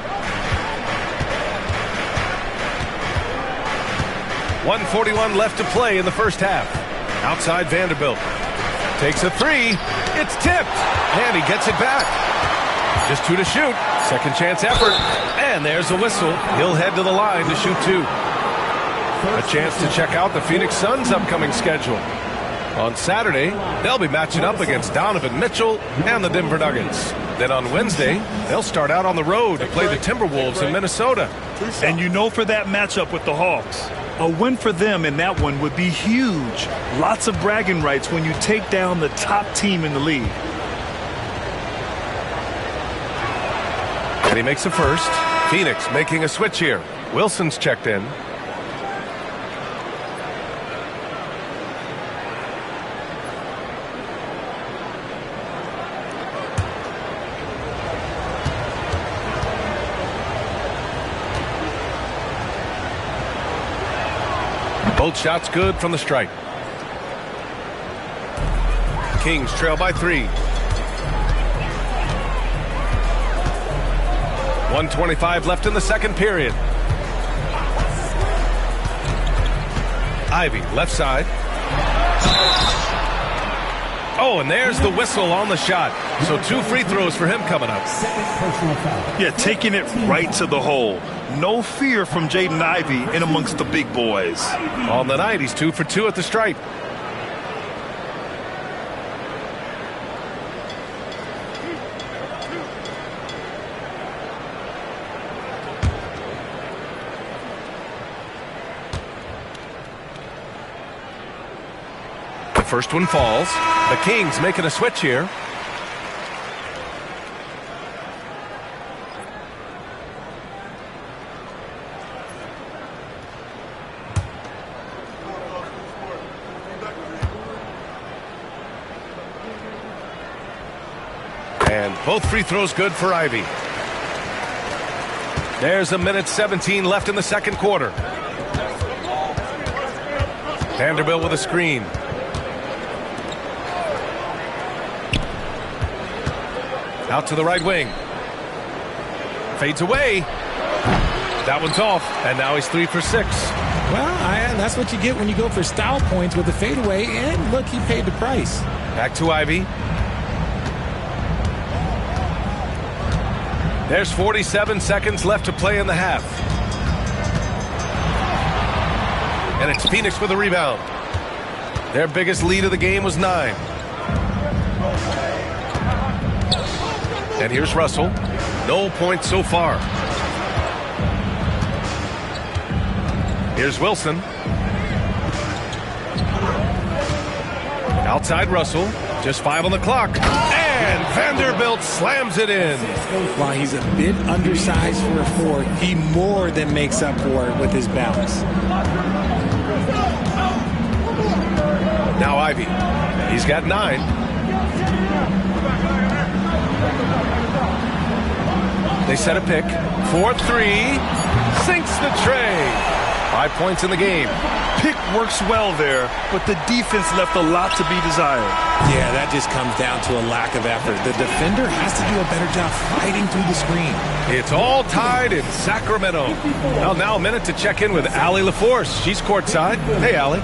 [SPEAKER 1] 1:41 left to play in the first half. Outside Vanderbilt. Takes a three. It's tipped. And he gets it back. Just 2 to shoot. Second chance effort. And there's a whistle. He'll head to the line to shoot 2. A chance to check out the Phoenix Suns' upcoming schedule. On Saturday, they'll be matching up against Donovan Mitchell and the Denver Nuggets. Then on Wednesday, they'll start out on the road to play the Timberwolves in Minnesota.
[SPEAKER 3] And you know, for that matchup with the Hawks, a win for them in that one would be huge. Lots of bragging rights when you take down the top team in the league.
[SPEAKER 1] And he makes a first. Phoenix making a switch here. Wilson's checked in. Both shots good from the stripe. Kings trail by 3. 1:25 left in the second period. Ivy, left side. Oh, and there's the whistle on the shot. So 2 free throws for him coming up.
[SPEAKER 3] Yeah, taking it right to the hole. No fear from Jaden Ivey in amongst the big boys.
[SPEAKER 1] On the night, he's 2 for 2 at the stripe. The first one falls. The Kings making a switch here. And both free throws good for Ivy. There's a minute 17 left in the second quarter. Vanderbilt with a screen. Out to the right wing. Fades away. That one's off, and now he's 3 for 6.
[SPEAKER 2] Well, that's what you get when you go for style points with the fadeaway, and look, he paid the price.
[SPEAKER 1] Back to Ivy. There's 47 seconds left to play in the half. And it's Phoenix with a rebound. Their biggest lead of the game was 9. And here's Russell. No points so far. Here's Wilson. Outside Russell. Just 5 on the clock. And Vanderbilt slams it in.
[SPEAKER 2] While he's a bit undersized for a 4, he more than makes up for it with his bounce.
[SPEAKER 1] Now Ivy. He's got 9. They set a pick. 4-3. Sinks the tray. 5 points in the game.
[SPEAKER 3] Pick works well there, but the defense left a lot to be desired.
[SPEAKER 2] Yeah, that just comes down to a lack of effort. The defender has to do a better job fighting through the screen.
[SPEAKER 1] It's all tied in Sacramento. Well, now a minute to check in with Allie LaForce. She's courtside. Hey, Allie.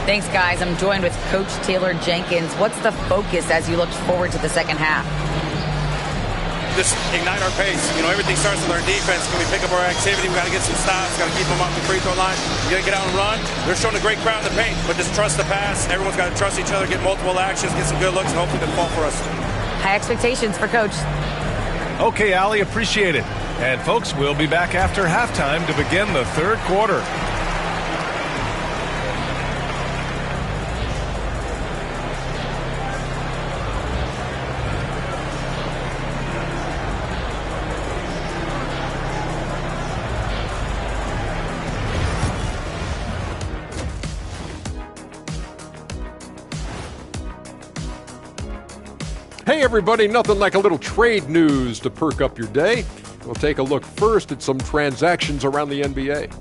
[SPEAKER 6] Thanks, guys. I'm joined with Coach Taylor Jenkins. What's the focus as you look forward to the second half?
[SPEAKER 5] Just ignite our pace. You know, everything starts with our defense. Can we pick up our activity? We got to get some stops. Got to keep them off the free throw line. You got to get out and run. They're showing a great crowd in the paint, but just trust the pass. Everyone's got to trust each other, get multiple actions, get some good looks, and hopefully they'll fall for us.
[SPEAKER 6] High expectations for Coach.
[SPEAKER 1] Okay, Allie, appreciate it. And folks, we'll be back after halftime to begin the third quarter.
[SPEAKER 8] Hey everybody, nothing like a little trade news to perk up your day. We'll take a look first at some transactions around the NBA.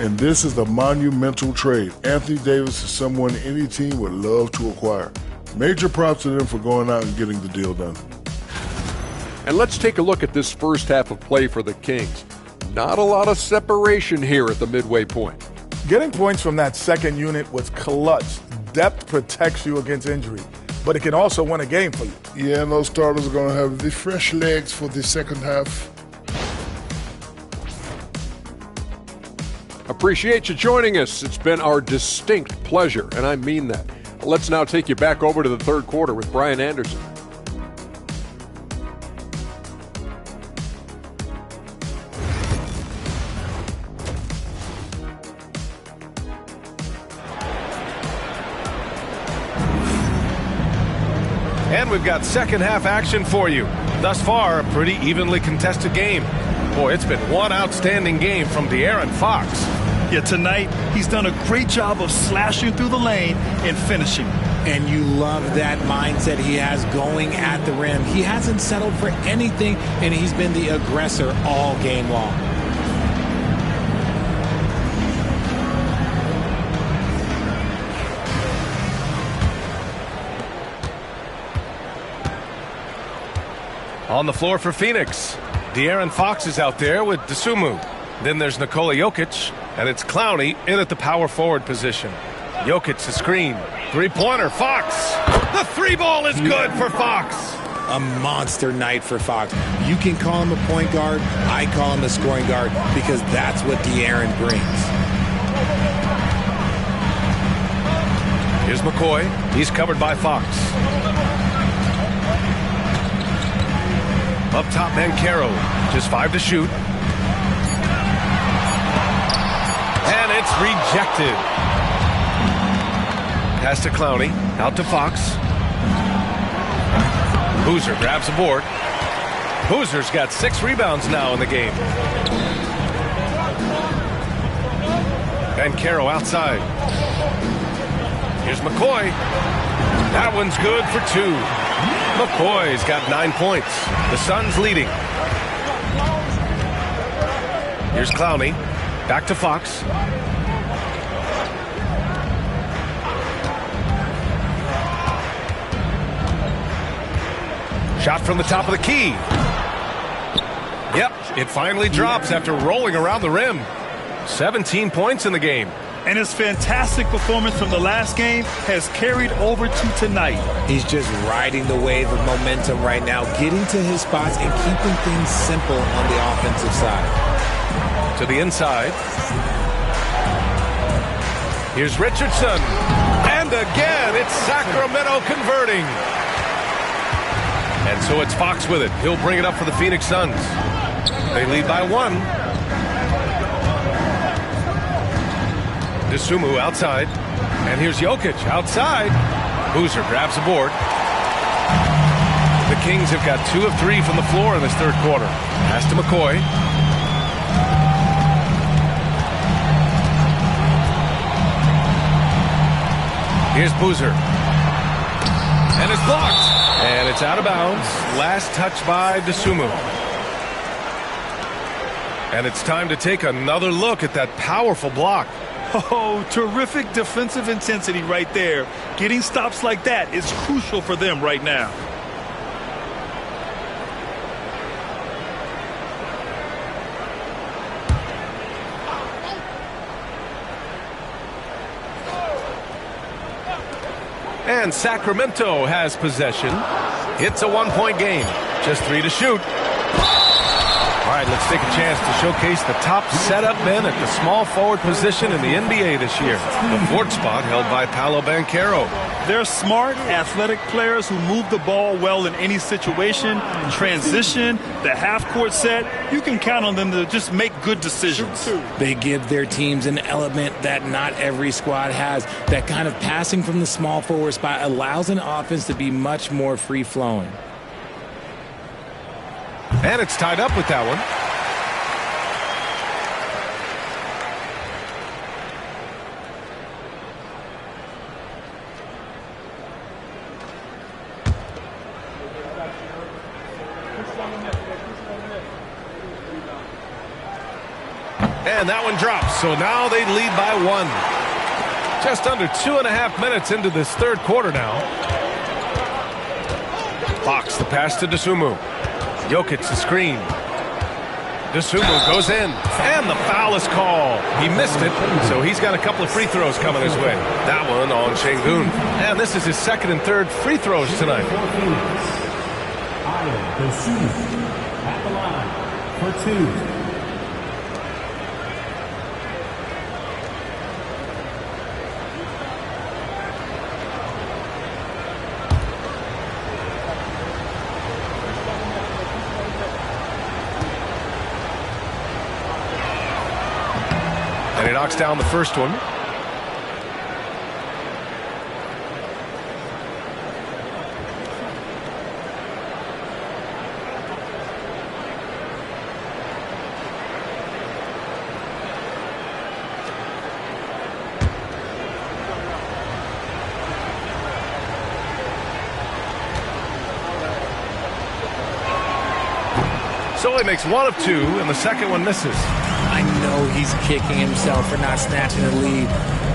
[SPEAKER 9] And this is a monumental trade. Anthony Davis is someone any team would love to acquire. Major props to them for going out and getting the deal done.
[SPEAKER 8] And let's take a look at this first half of play for the Kings. Not a lot of separation here at the midway point.
[SPEAKER 10] Getting points from that second unit was clutch. Depth protects you against injury, but it can also win a game for you.
[SPEAKER 9] Yeah, and those starters are going to have the fresh legs for the second half.
[SPEAKER 8] Appreciate you joining us. It's been our distinct pleasure, and I mean that. Let's now take you back over to the third quarter with Brian Anderson.
[SPEAKER 1] And we've got second half action for you. Thus far, a pretty evenly contested game. Boy, it's been one outstanding game from De'Aaron Fox.
[SPEAKER 3] Yeah, tonight he's done a great job of slashing through the lane and finishing.
[SPEAKER 2] And you love that mindset he has going at the rim. He hasn't settled for anything, and he's been the aggressor all game long.
[SPEAKER 1] On the floor for Phoenix, De'Aaron Fox is out there with Dosunmu. Then there's Nikola Jokic, and it's Clowney in at the power forward position. Jokic the screen. Three-pointer, Fox. The three ball is good for Fox.
[SPEAKER 2] A monster night for Fox. You can call him a point guard. I call him a scoring guard because that's what De'Aaron brings.
[SPEAKER 1] Here's McCoy. He's covered by Fox. Up top, Banchero. Just 5 to shoot. And it's rejected. Pass to Clowney. Out to Fox. Boozer grabs a board. Boozer's got 6 rebounds now in the game. Banchero outside. Here's McCoy. That one's good for 2. McCoy's got 9 points. The Suns leading. Here's Clowney. Back to Fox. Shot from the top of the key. Yep, it finally drops after rolling around the rim. 17 points in the game.
[SPEAKER 3] And his fantastic performance from the last game has carried over to tonight.
[SPEAKER 2] He's just riding the wave of momentum right now, getting to his spots and keeping things simple on the offensive side.
[SPEAKER 1] To the inside. Here's Richardson. And again, it's Sacramento converting. And so it's Fox with it. He'll bring it up for the Phoenix Suns. They lead by 1. Dosunmu outside. And here's Jokic outside. Boozer grabs the board. The Kings have got 2 of 3 from the floor in this third quarter. Pass to McCoy. Here's Boozer. And it's blocked. And it's out of bounds. Last touch by Dosunmu. And it's time to take another look at that powerful block.
[SPEAKER 3] Oh, terrific defensive intensity right there. Getting stops like that is crucial for them right now.
[SPEAKER 1] And Sacramento has possession. It's a 1-point game. Just 3 to shoot. All right, let's take a chance to showcase the top setup men at the small forward position in the NBA this year. The 4th spot held by Paolo Banchero.
[SPEAKER 3] They're smart, athletic players who move the ball well in any situation. Transition, the half-court set, you can count on them to just make good decisions.
[SPEAKER 2] They give their teams an element that not every squad has. That kind of passing from the small forward spot allows an offense to be much more free-flowing.
[SPEAKER 1] And it's tied up with that one. And that one drops. So now they lead by 1. Just under 2.5 minutes into this third quarter now. Fox the pass to Dosunmu. Jokic the screen. DeSumo goes in, and the foul is called. He missed it, so he's got a couple of free throws coming his way. That one on Şengün. And this is his second and third free throws tonight.
[SPEAKER 4] At the line for two.
[SPEAKER 1] And he knocks down the first one. So he makes one of two, and the second one misses.
[SPEAKER 2] I know he's kicking himself for not snatching the lead.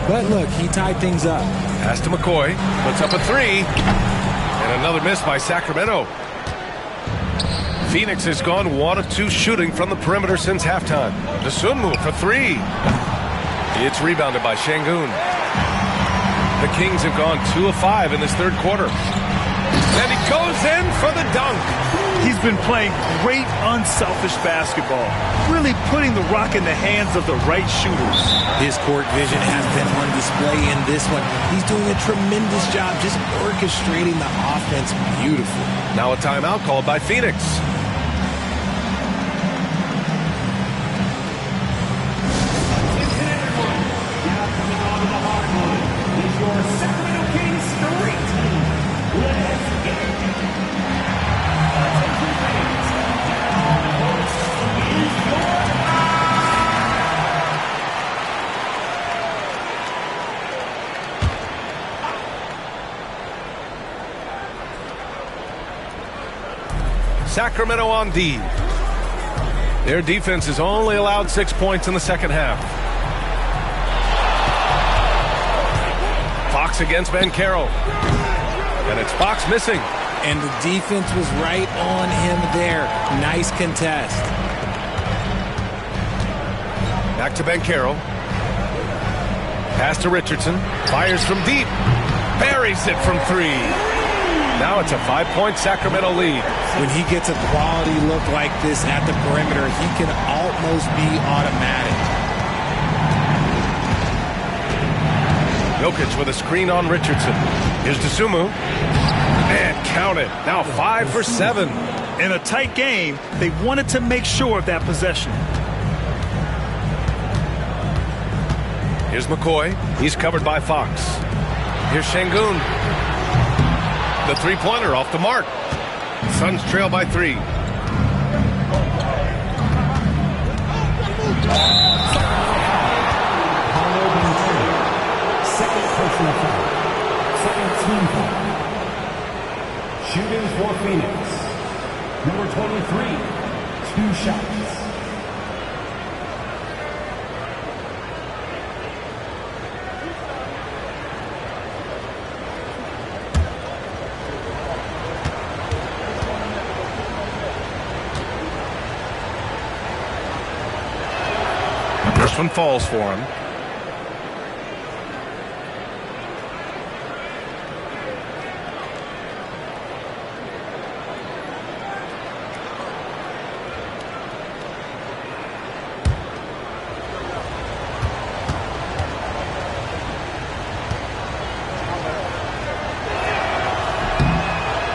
[SPEAKER 2] But look, he tied things up.
[SPEAKER 1] Pass to McCoy. Puts up a three. And another miss by Sacramento. Phoenix has gone 1 of 2 shooting from the perimeter since halftime. DeSumo for three. It's rebounded by Şengün. The Kings have gone 2 of 5 in this third quarter. And he goes in for the dunk.
[SPEAKER 3] He's been playing great unselfish basketball, really putting the rock in the hands of the right shooters.
[SPEAKER 2] His court vision has been on display in this one. He's doing a tremendous job just orchestrating the offense beautifully.
[SPEAKER 1] Now a timeout called by Phoenix.
[SPEAKER 4] Now coming on to the hardwood is your Sacramento Kings street team. Let's get it.
[SPEAKER 1] Sacramento on D. Their defense has only allowed 6 points in the second half. Fox against Banchero. And it's Fox missing.
[SPEAKER 2] And the defense was right on him there. Nice contest.
[SPEAKER 1] Back to Banchero. Pass to Richardson. Fires from deep. Buries it from three. Now it's a 5-point Sacramento lead.
[SPEAKER 2] When he gets a quality look like this at the perimeter, he can almost be automatic.
[SPEAKER 1] Jokic with a screen on Richardson. Here's DeSumo. And count it. Now 5 for 7.
[SPEAKER 3] In a tight game, they wanted to make sure of that possession.
[SPEAKER 1] Here's McCoy. He's covered by Fox. Here's Şengün. The three-pointer off the mark. Suns trail by 3.
[SPEAKER 4] Second personal foul. Second team foul. Shooting for Phoenix. Number 23. 2 shots.
[SPEAKER 1] First one falls for him.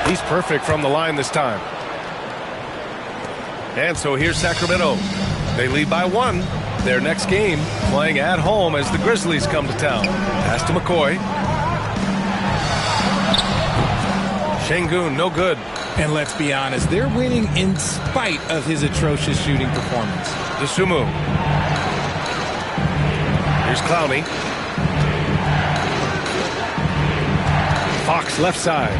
[SPEAKER 1] He's perfect from the line this time. And so here's Sacramento. They lead by 1. Their next game playing at home as the Grizzlies come to town. Pass to McCoy. Şengün, no good.
[SPEAKER 2] And let's be honest, they're winning in spite of his atrocious shooting performance.
[SPEAKER 1] DeSumo. Here's Clowney. Fox left side.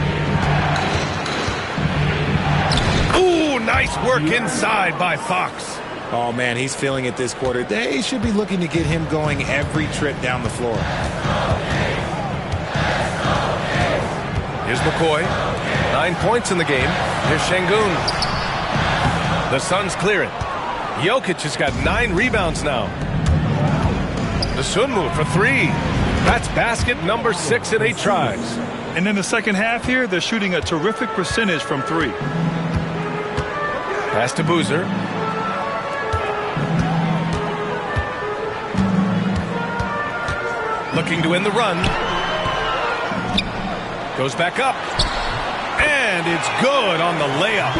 [SPEAKER 1] Ooh, nice work inside by Fox.
[SPEAKER 2] Oh, man, he's feeling it this quarter. They should be looking to get him going every trip down the floor.
[SPEAKER 1] Here's McCoy. 9 points in the game. Here's Şengün. The Suns clear it. Jokic has got 9 rebounds now. The Sunmu for 3. That's basket number 6 in 8 tries.
[SPEAKER 3] And in the second half here, they're shooting a terrific percentage from 3.
[SPEAKER 1] Pass to Boozer. Looking to win the run. Goes back up. And it's good on the layup.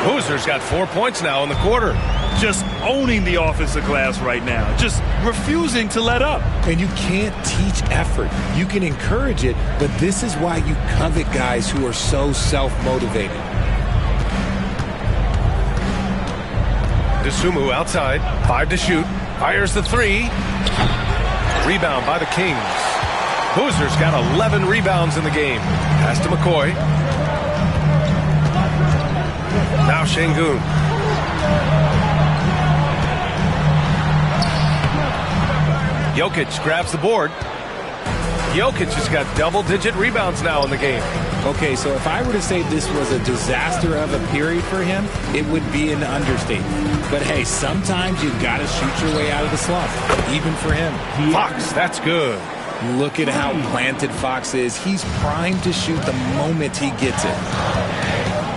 [SPEAKER 1] Boozer's got 4 points now in the quarter.
[SPEAKER 3] Just owning the offensive glass right now. Just refusing to let up.
[SPEAKER 2] And you can't teach effort. You can encourage it, but this is why you covet guys who are so self-motivated.
[SPEAKER 1] Dosunmu outside. 5 to shoot. Fires the 3. Rebound by the Kings. Boozer's got 11 rebounds in the game. Pass to McCoy. Now Şengün. Jokic grabs the board. Jokic has got double-digit rebounds now in the game.
[SPEAKER 2] Okay, so if I were to say this was a disaster of a period for him, it would be an understatement. But hey, sometimes you've got to shoot your way out of the slump, even for him.
[SPEAKER 1] Fox, that's good.
[SPEAKER 2] Look at how planted Fox is. He's primed to shoot the moment he gets it.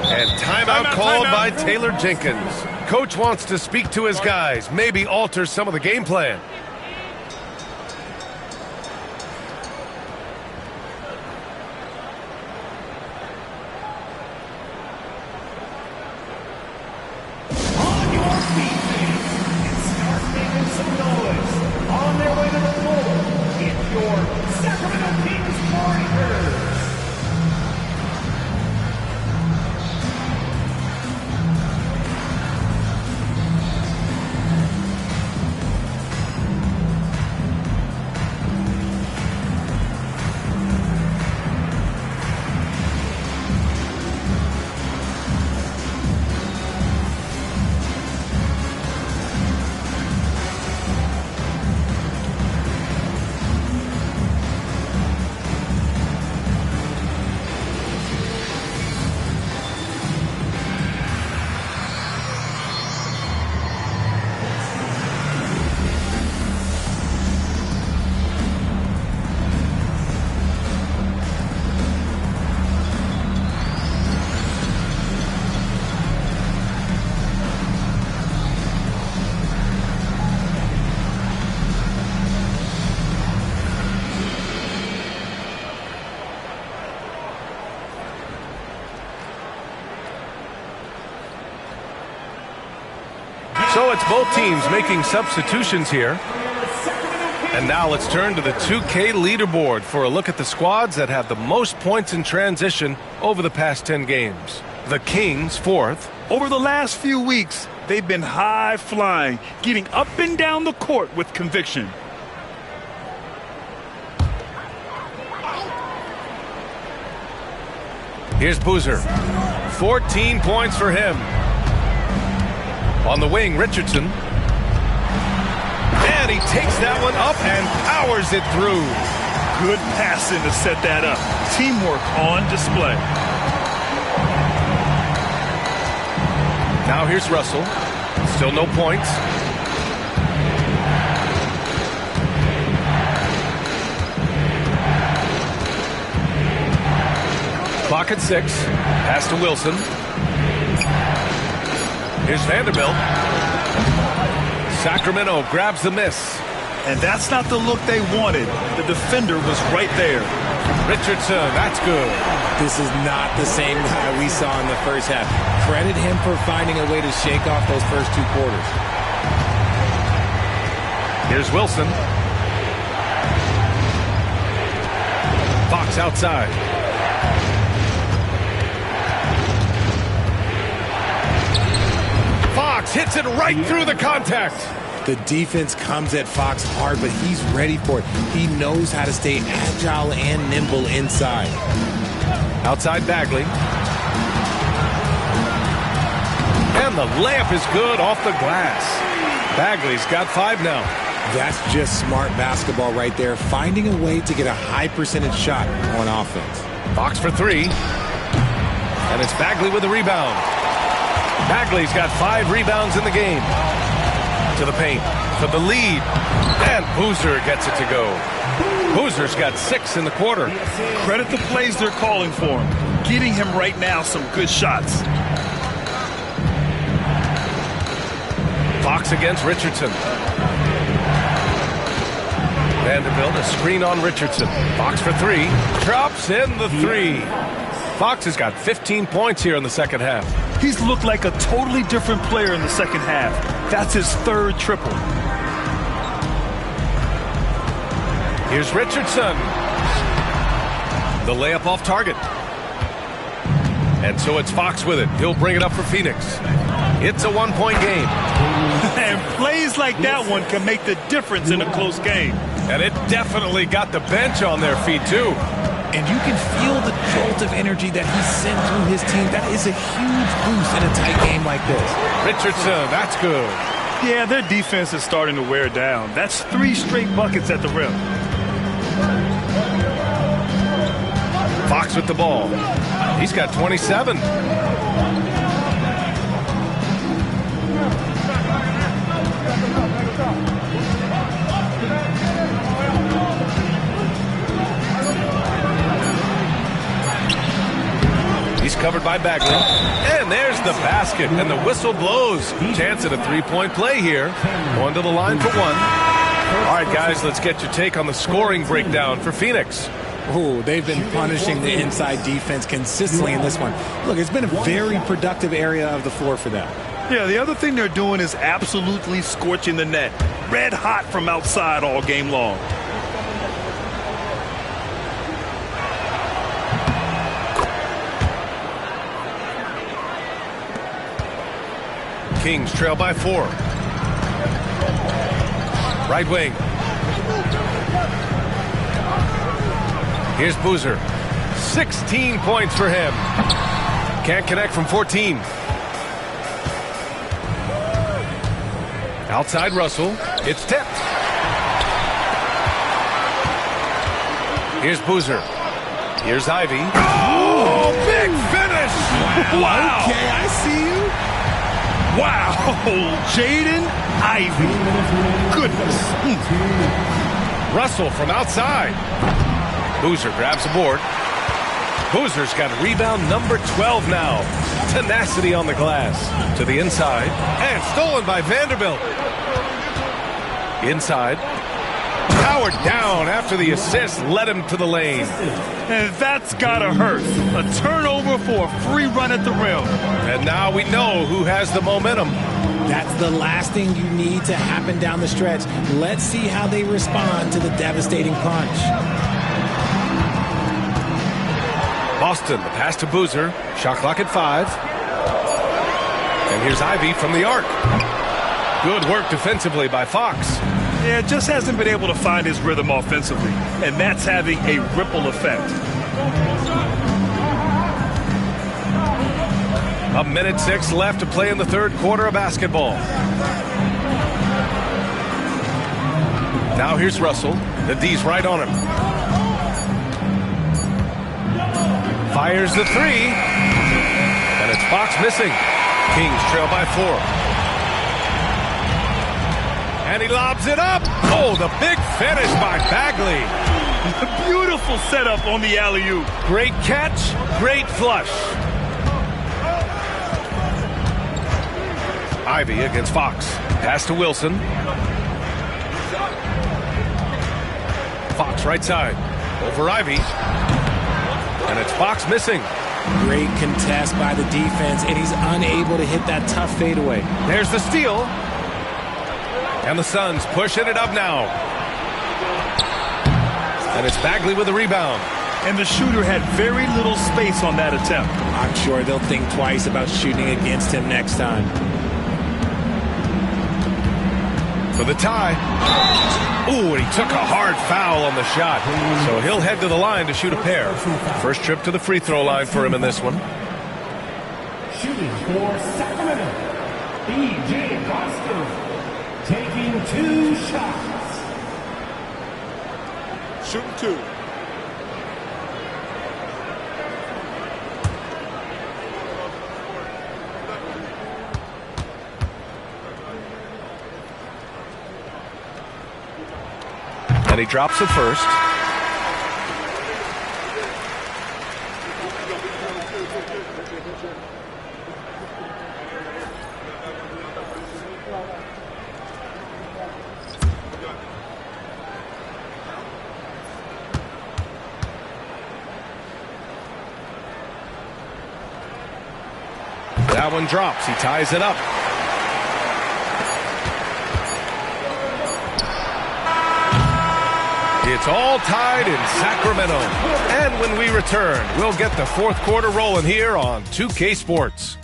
[SPEAKER 1] And timeout called by Taylor Jenkins. Coach wants to speak to his guys, maybe alter some of the game plan.
[SPEAKER 4] On your feet, and start making some noise. On their way to the floor, it's your Sacramento Kings Warriors.
[SPEAKER 1] So it's both teams making substitutions here. And now let's turn to the 2K leaderboard for a look at the squads that have the most points in transition over the past 10 games. The Kings, 4th.
[SPEAKER 3] Over the last few weeks, they've been high-flying, getting up and down the court with conviction.
[SPEAKER 1] Here's Boozer. 14 points for him. On the wing, Richardson. And he takes that one up and powers it through.
[SPEAKER 3] Good passing to set that up. Teamwork on display.
[SPEAKER 1] Now here's Russell. Still no points. Clock at 6. Pass to Wilson. Here's Vanderbilt. Sacramento grabs the miss.
[SPEAKER 3] And that's not the look they wanted. The defender was right there.
[SPEAKER 1] Richardson, that's good.
[SPEAKER 2] This is not the same guy we saw in the first half. Credit him for finding a way to shake off those first 2 quarters.
[SPEAKER 1] Here's Wilson. Fox outside. Fox hits it right through the contact.
[SPEAKER 2] The defense comes at Fox hard, but he's ready for it. He knows how to stay agile and nimble inside.
[SPEAKER 1] Outside Bagley. And the layup is good off the glass. Bagley's got 5 now.
[SPEAKER 2] That's just smart basketball right there, finding a way to get a high percentage shot on offense.
[SPEAKER 1] Fox for 3. And it's Bagley with the rebound. Bagley's got 5 rebounds in the game. To the paint for the lead. And Boozer gets it to go. Boozer's got 6 in the quarter.
[SPEAKER 3] Credit the plays they're calling for him. Getting him right now some good shots.
[SPEAKER 1] Fox against Richardson. Vanderbilt, a screen on Richardson. Fox for 3. Drops in the 3. Fox has got 15 points here in the second half.
[SPEAKER 3] He's looked like a totally different player in the second half. That's his 3rd triple.
[SPEAKER 1] Here's Richardson. The layup off target. And so it's Fox with it. He'll bring it up for Phoenix. It's a 1-point game.
[SPEAKER 3] And plays like that one can make the difference in a close game.
[SPEAKER 1] And it definitely got the bench on their feet, too.
[SPEAKER 2] And you can feel the jolt of energy that he sent through his team. That is a huge boost in a tight game like this.
[SPEAKER 1] Richardson, that's good.
[SPEAKER 3] Yeah, their defense is starting to wear down. That's 3 straight buckets at the rim.
[SPEAKER 1] Fox with the ball. He's got 27. He's covered by Bagley. And there's the basket. And the whistle blows. Chance at a 3-point play here. Going to the line for 1. All right, guys, let's get your take on the scoring breakdown for Phoenix.
[SPEAKER 2] Oh, they've been punishing the inside defense consistently in this one. Look, it's been a very productive area of the floor for them.
[SPEAKER 3] Yeah, the other thing they're doing is absolutely scorching the net. Red hot from outside all game long.
[SPEAKER 1] Kings trail by 4. Right wing. Here's Boozer. 16 points for him. Can't connect from 14. Outside Russell. It's tipped. Here's Boozer. Here's Ivy. Oh, big finish! Wow.
[SPEAKER 2] Okay, I see you.
[SPEAKER 3] Wow, Jaden Ivey. Goodness.
[SPEAKER 1] Russell from outside. Boozer grabs the board. Boozer's got rebound number 12 now. Tenacity on the glass. To the inside. And stolen by Vanderbilt. Inside. Powered down after the assist led him to the lane.
[SPEAKER 3] And that's gotta hurt. A turnover for a free run at the rim.
[SPEAKER 1] And now we know who has the momentum.
[SPEAKER 2] That's the last thing you need to happen down the stretch. Let's see how they respond to the devastating punch.
[SPEAKER 1] Boston, the pass to Boozer. Shot clock at 5. And here's Ivy from the arc. Good work defensively by Fox.
[SPEAKER 3] Yeah, just hasn't been able to find his rhythm offensively, and that's having a ripple effect.
[SPEAKER 1] A minute 6 left to play in the third quarter of basketball. Now here's Russell. The D's right on him. Fires the 3. And it's Fox missing. Kings trail by 4. And he lobs it up. Oh, the big finish by Bagley.
[SPEAKER 3] Beautiful setup on the alley-oop.
[SPEAKER 1] Great catch, great flush. Ivy against Fox. Pass to Wilson. Fox right side. Over Ivy. And it's Fox missing.
[SPEAKER 2] Great contest by the defense, and he's unable to hit that tough fadeaway.
[SPEAKER 1] There's the steal. And the Suns pushing it up now. And it's Bagley with the rebound.
[SPEAKER 3] And the shooter had very little space on that attempt.
[SPEAKER 2] I'm sure they'll think twice about shooting against him next time.
[SPEAKER 1] For the tie. Ooh, and he took a hard foul on the shot. So he'll head to the line to shoot a pair. First trip to the free throw line for him in this one.
[SPEAKER 4] Shooting for Sacramento, B.J. Boston, taking 2 shots.
[SPEAKER 10] Shooting 2.
[SPEAKER 1] And he drops it first. That one drops. He ties it up. It's all tied in Sacramento. And when we return, we'll get the fourth quarter rolling here on 2K Sports.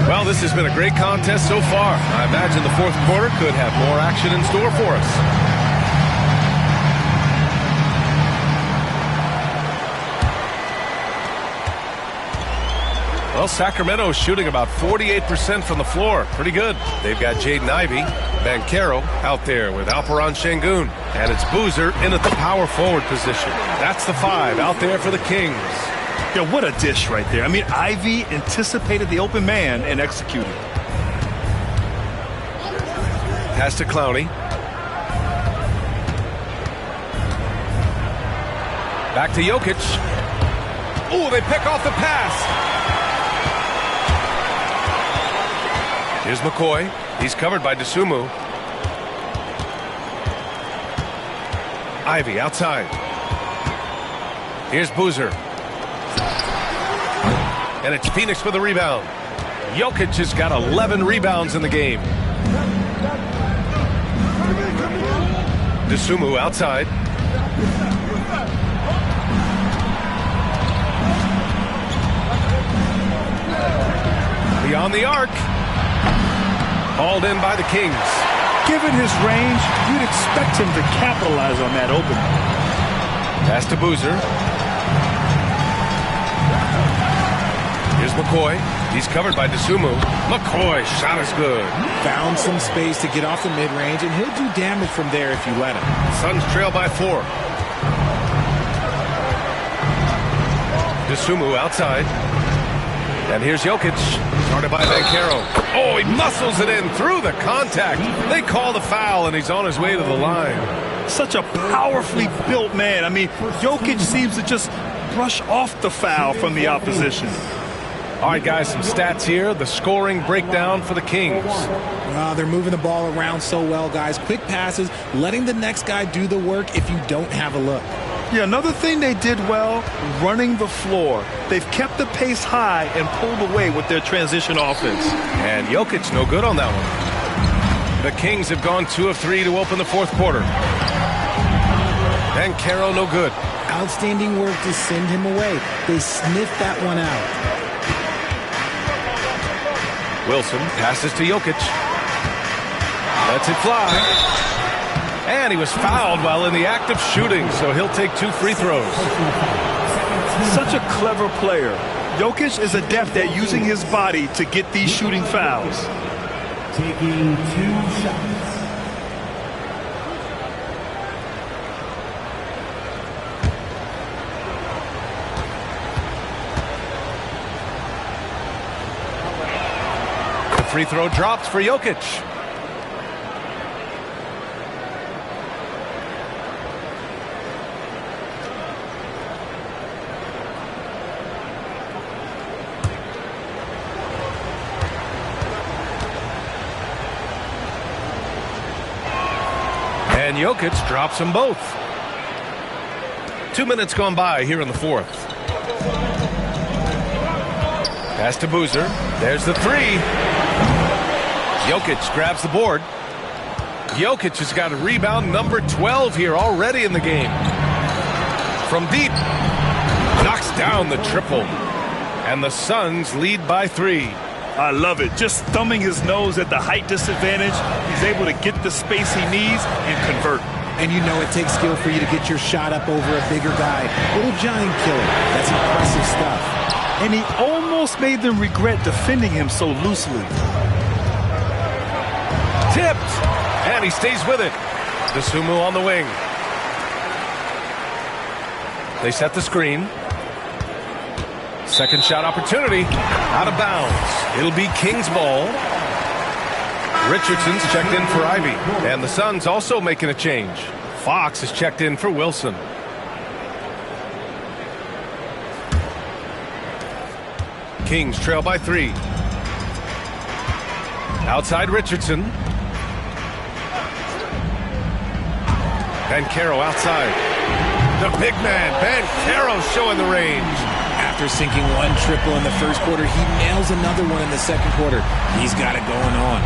[SPEAKER 1] Well, this has been a great contest so far. I imagine the fourth quarter could have more action in store for us. Well, Sacramento's shooting about 48% from the floor. Pretty good. They've got Jaden Ivey, Banchero out there with Alperon Şengün. And it's Boozer in at the power forward position. That's the 5 out there for the Kings.
[SPEAKER 3] Yeah, what a dish right there. I mean, Ivy anticipated the open man and executed.
[SPEAKER 1] Pass to Clowney. Back to Jokic. Oh, they pick off the pass. Here's McCoy. He's covered by Dosunmu. Ivy outside. Here's Boozer. And it's Phoenix for the rebound. Jokic has got 11 rebounds in the game. Dosunmu outside. Beyond the arc. Hauled in by the Kings.
[SPEAKER 3] Given his range, you'd expect him to capitalize on that opening.
[SPEAKER 1] Pass to Boozer. Here's McCoy. He's covered by Dosunmu. McCoy, shot is good.
[SPEAKER 2] Found some space to get off the mid-range, and he'll do damage from there if you let him.
[SPEAKER 1] Suns trail by 4. Dosunmu outside. And here's Jokic. Started by Banchero. Oh, he muscles it in through the contact. They call the foul, and he's on his way to the line.
[SPEAKER 3] Such a powerfully built man. I mean, Jokic seems to just brush off the foul from the opposition.
[SPEAKER 1] All right, guys, some stats here. The scoring breakdown for the Kings.
[SPEAKER 2] They're moving the ball around so well, guys. Quick passes, letting the next guy do the work if you don't have a look.
[SPEAKER 3] Yeah, another thing they did well, running the floor. They've kept the pace high and pulled away with their transition offense.
[SPEAKER 1] And Jokic no good on that one. The Kings have gone 2 of 3 to open the fourth quarter. And Caro no good.
[SPEAKER 2] Outstanding work to send him away. They sniffed that one out.
[SPEAKER 1] Wilson passes to Jokic. Lets it fly. And he was fouled while in the act of shooting, so he'll take 2 free throws.
[SPEAKER 3] Such a clever player. Jokic is adept at using his body to get these shooting fouls.
[SPEAKER 4] Taking 2 shots.
[SPEAKER 1] The free throw drops for Jokic. And Jokic drops them both. 2 minutes gone by here in the fourth. Pass to Boozer. There's the 3. Jokic grabs the board. Jokic has got a rebound number 12 here already in the game. From deep. Knocks down the triple. And the Suns lead by 3.
[SPEAKER 3] I love it. Just thumbing his nose at the height disadvantage. He's able to get the space he needs and convert.
[SPEAKER 2] And you know it takes skill for you to get your shot up over a bigger guy. Little giant killer. That's impressive stuff.
[SPEAKER 3] And he almost made them regret defending him so loosely.
[SPEAKER 1] Tipped. And he stays with it. DeSumo on the wing. They set the screen. Second shot opportunity. Out of bounds. It'll be Kings ball. Richardson's checked in for Ivy. And the Suns also making a change. Fox is checked in for Wilson. Kings trail by 3. Outside Richardson. Banchero outside. The big man, Banchero, showing the range.
[SPEAKER 2] After sinking one triple in the first quarter, he nails another one in the second quarter. He's got it going on.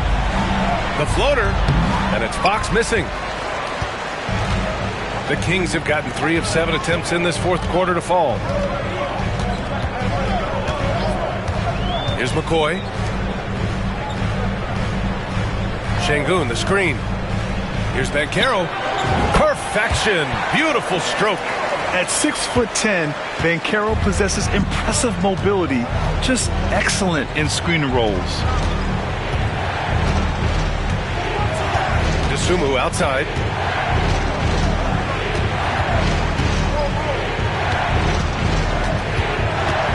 [SPEAKER 1] The floater, and it's Fox missing. The Kings have gotten 3 of 7 attempts in this fourth quarter to fall. Here's McCoy. Şengün, the screen. Here's Banchero. Perfection. Beautiful stroke.
[SPEAKER 3] At 6'10", Banchero possesses impressive mobility, just excellent in screen rolls.
[SPEAKER 1] DeSumo outside.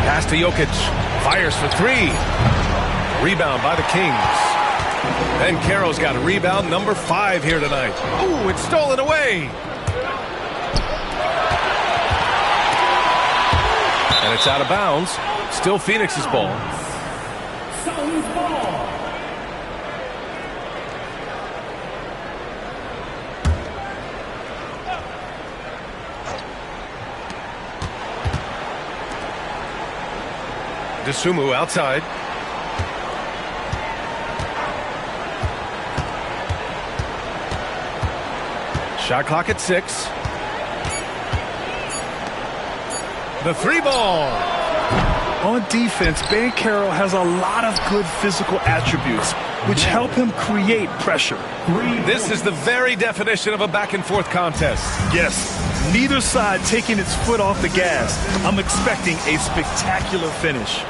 [SPEAKER 1] Pass to Jokic. Fires for 3. Rebound by the Kings. Banchero's got a rebound number 5 here tonight. Ooh, it's stolen away. And it's out of bounds. Still Phoenix's ball.
[SPEAKER 4] Suns ball.
[SPEAKER 1] DeSumo outside. Shot clock at 6. The 3 ball.
[SPEAKER 3] On defense, Banchero has a lot of good physical attributes, which help him create pressure.
[SPEAKER 1] This is the very definition of a back-and-forth contest.
[SPEAKER 3] Yes, neither side taking its foot off the gas. I'm expecting a spectacular finish.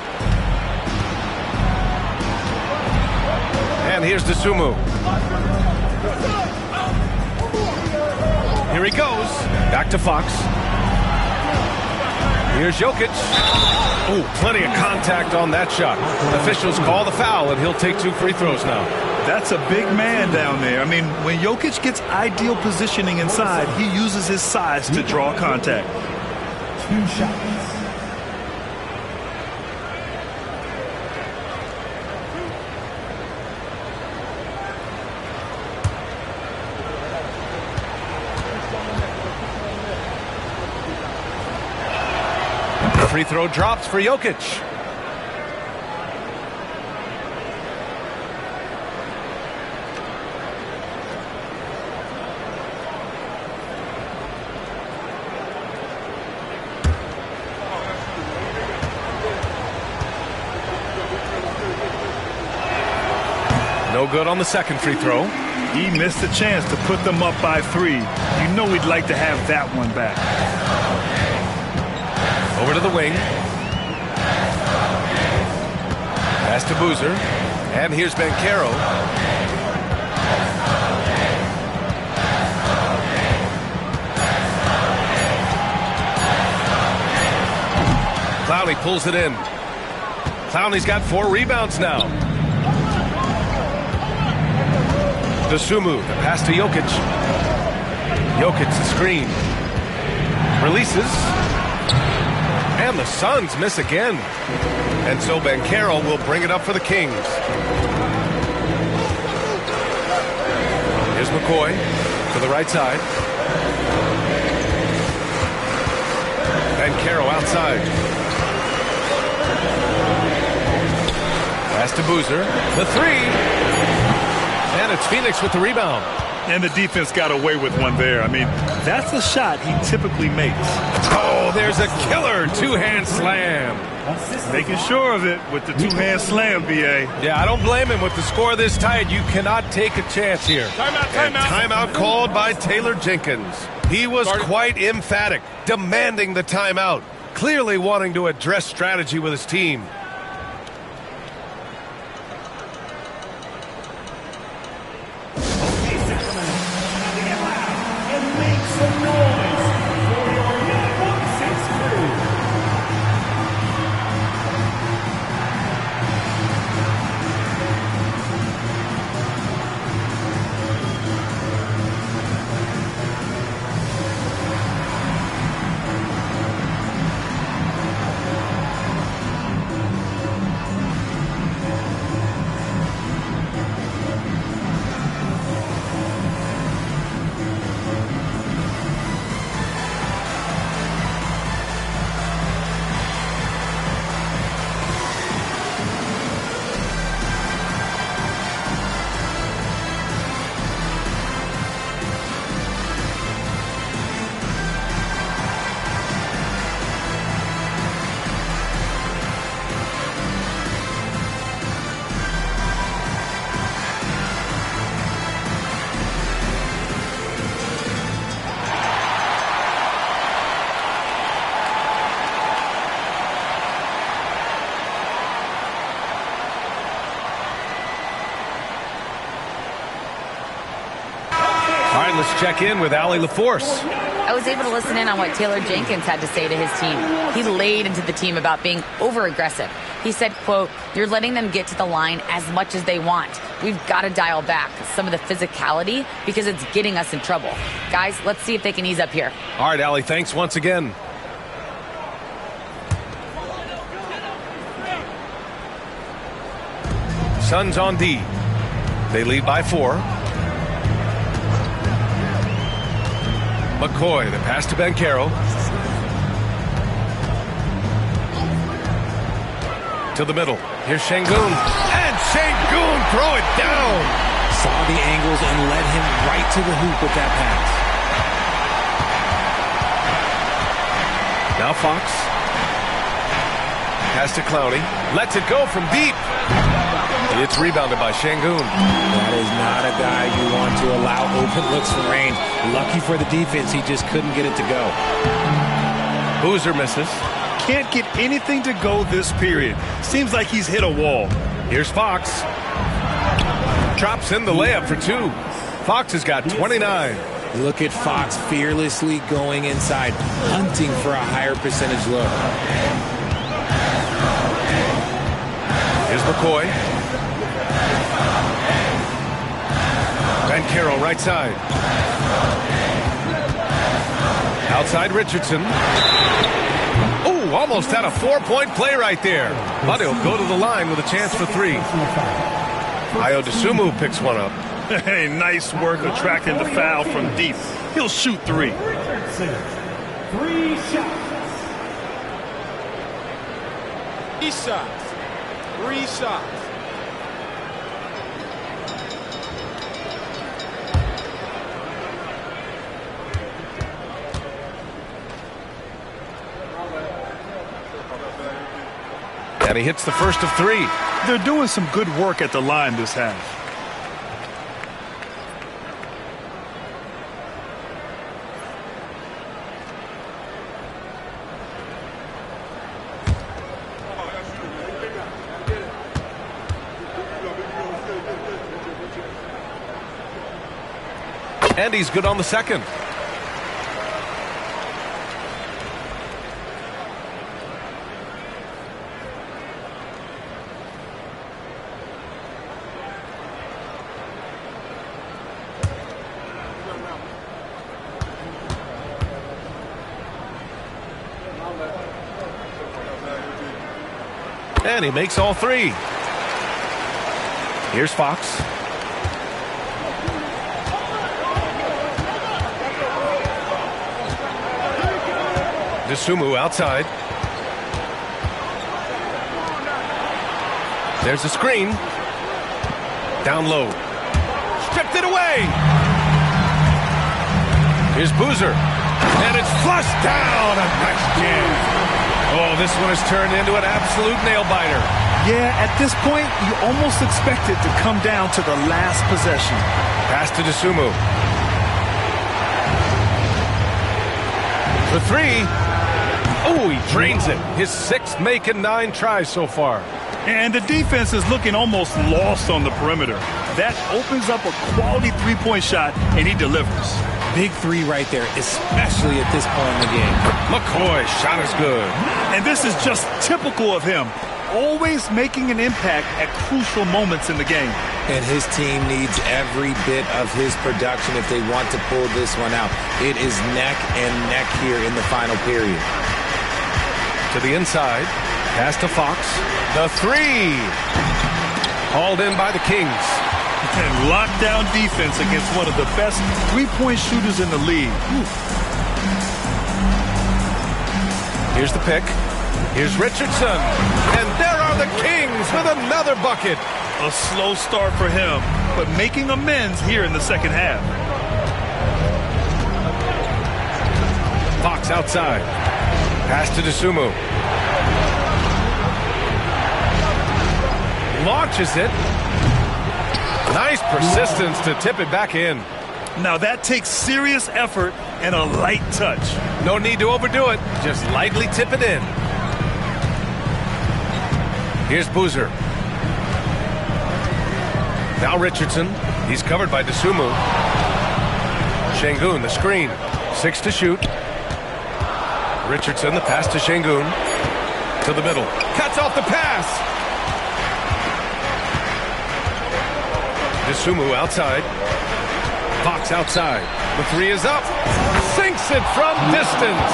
[SPEAKER 1] And here's DeSumo. Here he goes. Back to Fox. Here's Jokic. Oh, plenty of contact on that shot. Officials call the foul, and he'll take 2 free throws now.
[SPEAKER 3] That's a big man down there. I mean, when Jokic gets ideal positioning inside, he uses his size to draw contact.
[SPEAKER 4] 2 shots.
[SPEAKER 1] Free throw drops for Jokic. No good on the second free throw.
[SPEAKER 3] He missed a chance to put them up by 3. You know he'd like to have that one back.
[SPEAKER 1] Over to the wing. Pass to Boozer. And here's Banchero. Clowney pulls it in. Clowney's got 4 rebounds now. DeSumo, the pass to Jokic. Jokic, the screen. Releases. And the Suns miss again. And so Banchero will bring it up for the Kings. Here's McCoy to the right side. Banchero outside. Pass to Boozer. The 3. And it's Phoenix with the rebound.
[SPEAKER 3] And the defense got away with one there. I mean, that's the shot he typically makes.
[SPEAKER 1] Oh, there's a killer 2-hand slam.
[SPEAKER 3] Making sure of it with the 2-hand slam, B.A.
[SPEAKER 1] Yeah, I don't blame him. With the score this tight, you cannot take a chance here. Timeout called by Taylor Jenkins. He was quite emphatic, demanding the timeout, clearly wanting to address strategy with his team. let's check in with Allie LaForce.
[SPEAKER 6] I was able to listen in on what Taylor Jenkins had to say to his team. He laid into the team about being over-aggressive. He said, quote, "You're letting them get to the line as much as they want. We've got to dial back some of the physicality because it's getting us in trouble. Guys, let's see if they can ease up here."
[SPEAKER 1] All right, Allie, thanks once again. Suns on D. They lead by 4. McCoy, the pass to Banchero. To the middle. Here's Şengün. And Şengün throw it down.
[SPEAKER 2] Saw the angles and led him right to the hoop with that pass.
[SPEAKER 1] Now Fox. Pass to Clowney. Lets it go from deep. It's rebounded by Şengün.
[SPEAKER 2] That is not a guy you want to allow open looks from range. Lucky for the defense, he just couldn't get it to go.
[SPEAKER 1] Boozer misses.
[SPEAKER 3] Can't get anything to go this period. Seems like he's hit a wall.
[SPEAKER 1] Here's Fox. Drops in the layup for 2. Fox has got 29.
[SPEAKER 2] Look at Fox fearlessly going inside, hunting for a higher percentage look.
[SPEAKER 1] Here's McCoy. Banchero right side. Outside Richardson. Oh, almost had a 4-point play right there. But he'll go to the line with a chance for 3. Ayo Dosunmu picks one up.
[SPEAKER 3] Hey, nice work attracting the foul from deep. He'll shoot 3.
[SPEAKER 4] 3 shots.
[SPEAKER 8] 3 shots. 3 shots.
[SPEAKER 1] And he hits the first of 3.
[SPEAKER 3] They're doing some good work at the line this half.
[SPEAKER 1] And he's good on the second. And he makes all 3. Here's Fox. Dosunmu outside. There's a screen. Down low. Stripped it away. Here's Boozer. And it's flushed down. A nice jam. Oh, this one has turned into an absolute nail-biter.
[SPEAKER 3] Yeah, at this point, you almost expect it to come down to the last possession.
[SPEAKER 1] Pass to Dosunmu. For 3. Oh, he drains it. His 6th make and 9 tries so far.
[SPEAKER 3] And the defense is looking almost lost on the perimeter. That opens up a quality 3-point shot, and he delivers.
[SPEAKER 2] Big 3 right there, especially at this point in the game.
[SPEAKER 1] McCoy, shot is good.
[SPEAKER 3] And this is just typical of him. Always making an impact at crucial moments in the game.
[SPEAKER 2] And his team needs every bit of his production if they want to pull this one out. It is neck and neck here in the final period.
[SPEAKER 1] To the inside. Pass to Fox. The 3. Hauled in by the Kings.
[SPEAKER 3] And lockdown defense against one of the best 3-point shooters in the league.
[SPEAKER 1] Here's the pick. Here's Richardson. And there are the Kings with another bucket.
[SPEAKER 3] A slow start for him, but making amends here in the second half.
[SPEAKER 1] Fox outside. Pass to Dosunmu. Launches it. Nice persistence to tip it back in.
[SPEAKER 3] Now that takes serious effort and a light touch.
[SPEAKER 1] No need to overdo it. Just lightly tip it in. Here's Boozer. Now Richardson. He's covered by Dosunmu. Şengün, the screen. 6 to shoot. Richardson, the pass to Şengün. To the middle. Cuts off the pass. Dosunmu outside. Fox outside. The 3 is up. Sinks it from distance.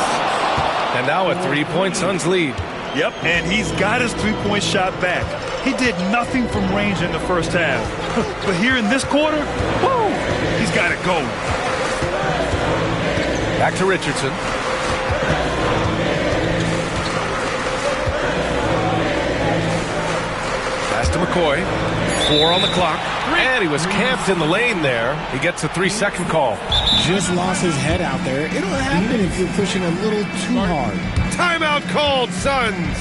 [SPEAKER 1] And now a 3-point Suns lead.
[SPEAKER 3] Yep, and he's got his three-point shot back. He did nothing from range in the first half. But here in this quarter, woo, he's got it going.
[SPEAKER 1] Back to Richardson. Pass to McCoy. 4 on the clock. And he was camped in the lane there. He gets a 3-second call.
[SPEAKER 2] Just lost his head out there. It'll happen if you're pushing a little too hard.
[SPEAKER 1] Timeout called, Suns.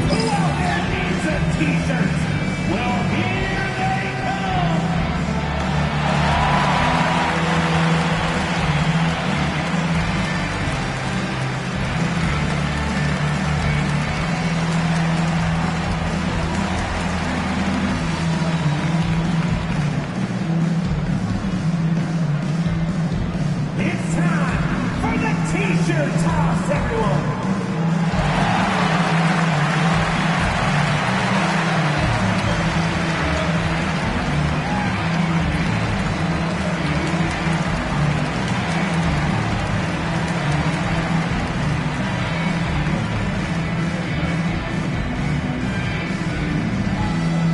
[SPEAKER 4] Who out there needs a t-shirt? Well, here they come. It's time for the t-shirt toss, everyone.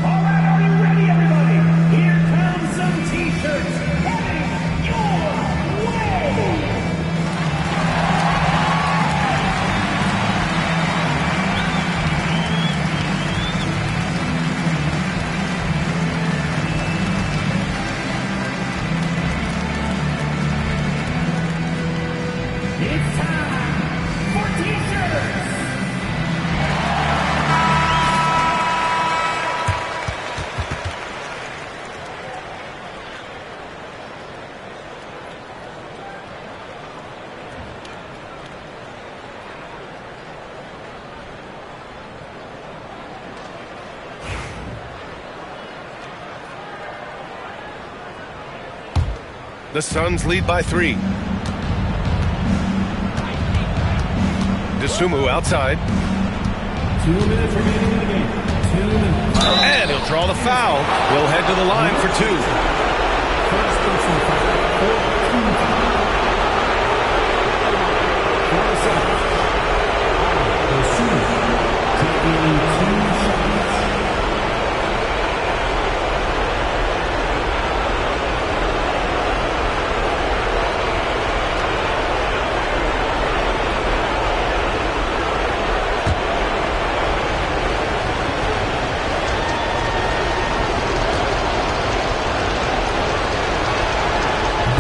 [SPEAKER 4] All right, are you ready, everybody? Here comes some t-shirts heading your way. It's time for t-shirts.
[SPEAKER 1] The Suns lead by 3. Dosunmu outside.
[SPEAKER 11] 2 minutes remaining in the game. 2 minutes.
[SPEAKER 1] And he'll draw the foul. He'll head to the line for 2.
[SPEAKER 11] First person foul. 14 foul. 4 seconds. Dosunmu taking 2 shots.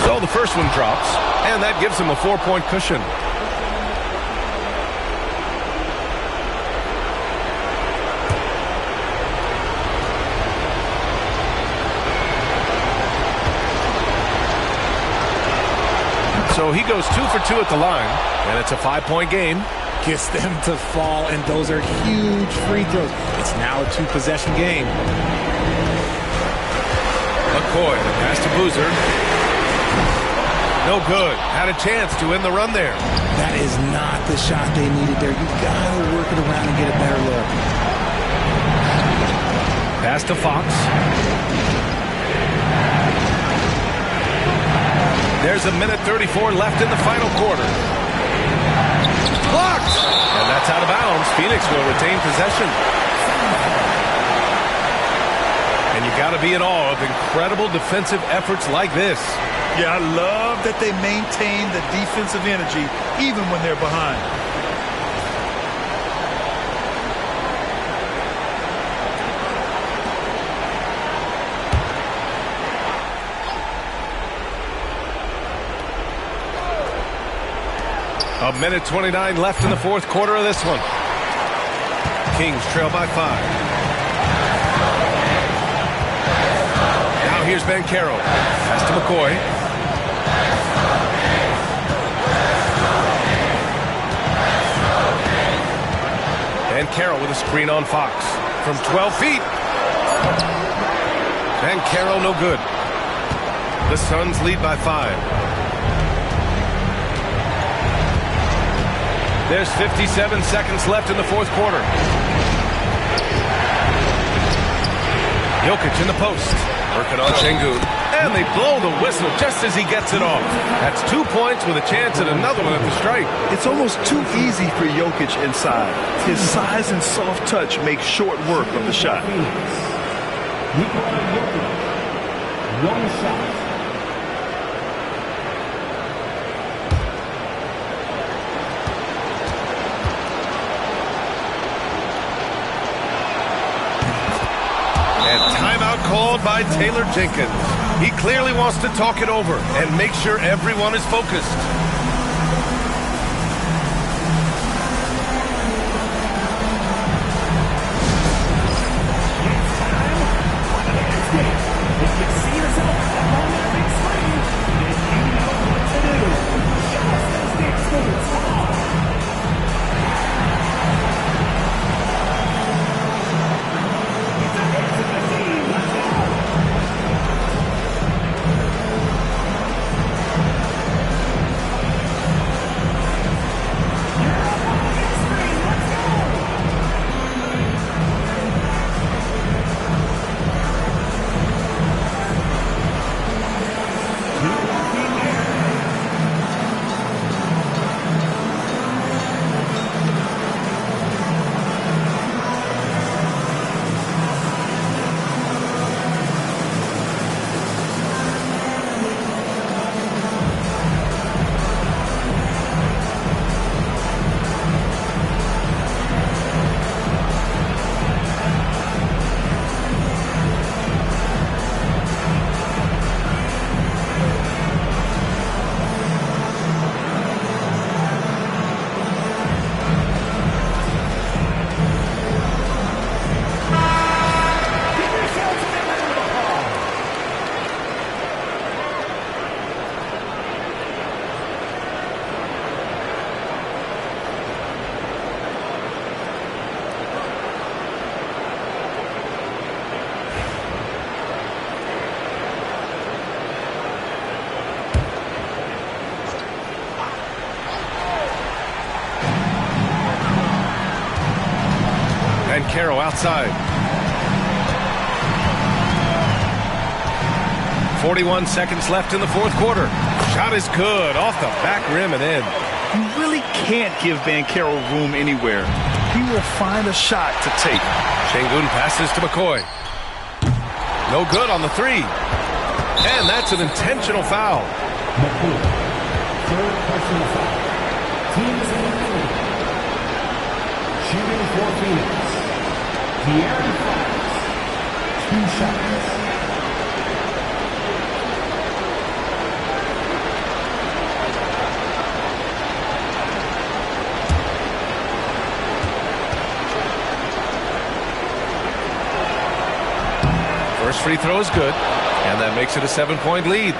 [SPEAKER 1] So the first one drops, and that gives him a 4-point cushion. So he goes 2 for 2 at the line, and it's a 5-point game.
[SPEAKER 2] Gets them to fall, and those are huge free throws. It's now a 2-possession game.
[SPEAKER 1] McCoy, the pass to Boozer. No good. Had a chance to end the run there.
[SPEAKER 2] That is not the shot they needed there. You got to work it around and get a better look.
[SPEAKER 1] Pass to Fox. There's a minute 34 left in the final quarter. Blocked! And that's out of bounds. Phoenix will retain possession. And you got to be in awe of incredible defensive efforts like this.
[SPEAKER 3] Yeah, I love that they maintain the defensive energy even when they're behind.
[SPEAKER 1] A minute 29 left in the fourth quarter of this one. Kings trail by 5. Now here's Ben Carroll. Pass to McCoy. Banchero with a screen on Fox from 12 feet. Banchero no good. The Suns lead by 5. There's 57 seconds left in the fourth quarter. Jokic in the post. Working on Şengün. And they blow the whistle just as he gets it off. That's 2 points with a chance at another one at the stripe.
[SPEAKER 3] It's almost too easy for Jokic inside. His size and soft touch make short work of the shot.
[SPEAKER 11] One shot.
[SPEAKER 1] And timeout called by Taylor Jenkins. He clearly wants to talk it over and make sure everyone is focused. Banchero outside. 41 seconds left in the fourth quarter. Shot is good. Off the back rim and in.
[SPEAKER 3] You really can't give Banchero room anywhere. He will find a shot to take.
[SPEAKER 1] Şengün passes to McCoy. No good on the three. And that's an intentional foul.
[SPEAKER 11] McCoy. Third personal foul. Team is in the lead. Shooting for Phoenix. De'Aaron Fox. 2 shots.
[SPEAKER 1] First free throw is good, and that makes it a 7-point lead.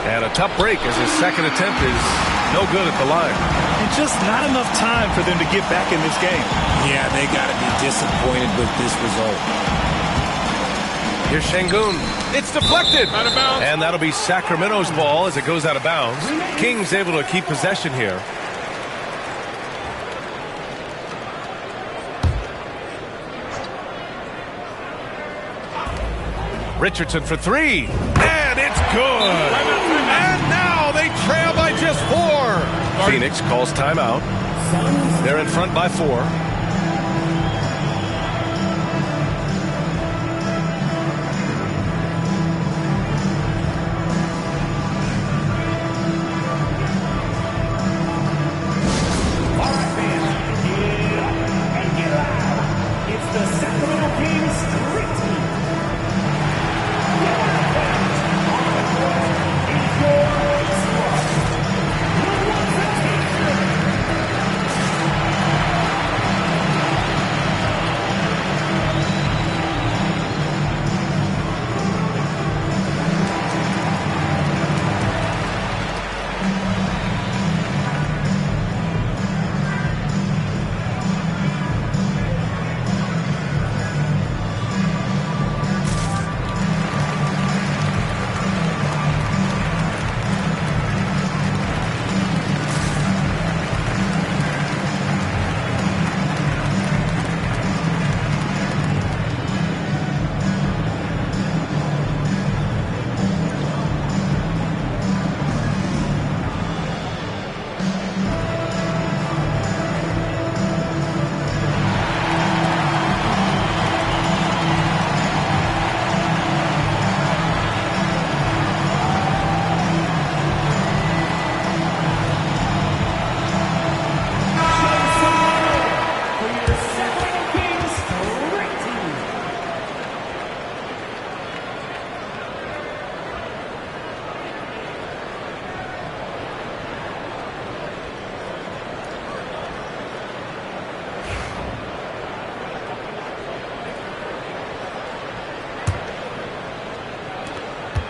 [SPEAKER 1] And a tough break as his second attempt is no good at the line.
[SPEAKER 3] And just not enough time for them to get back in this game.
[SPEAKER 2] Yeah, they got to be disappointed with this result.
[SPEAKER 1] Here's Şengün. It's deflected.
[SPEAKER 8] Out of bounds.
[SPEAKER 1] And that'll be Sacramento's ball as it goes out of bounds. Kings able to keep possession here. Richardson for three, and it's good. And now they trail by just 4. Phoenix calls timeout. They're in front by 4.
[SPEAKER 4] All right, fans, get up and get loud. It's the Sacramento Kings Street Team.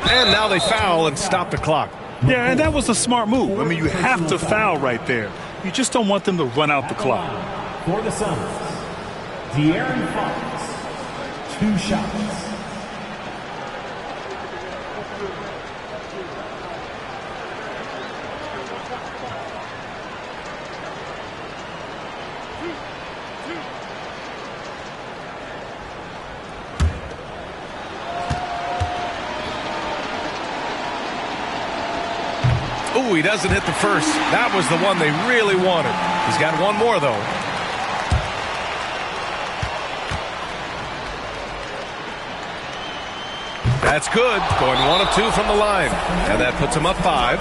[SPEAKER 1] And now they foul and stop the clock.
[SPEAKER 3] Yeah, and that was a smart move. I mean, you have to foul right there. You just don't want them to run out the clock.
[SPEAKER 11] For the Suns, De'Aaron Fox, 2 shots.
[SPEAKER 1] Ooh, he doesn't hit the first. That was the one they really wanted. He's got one more, though. That's good. Going 1 of 2 from the line. And that puts him up 5.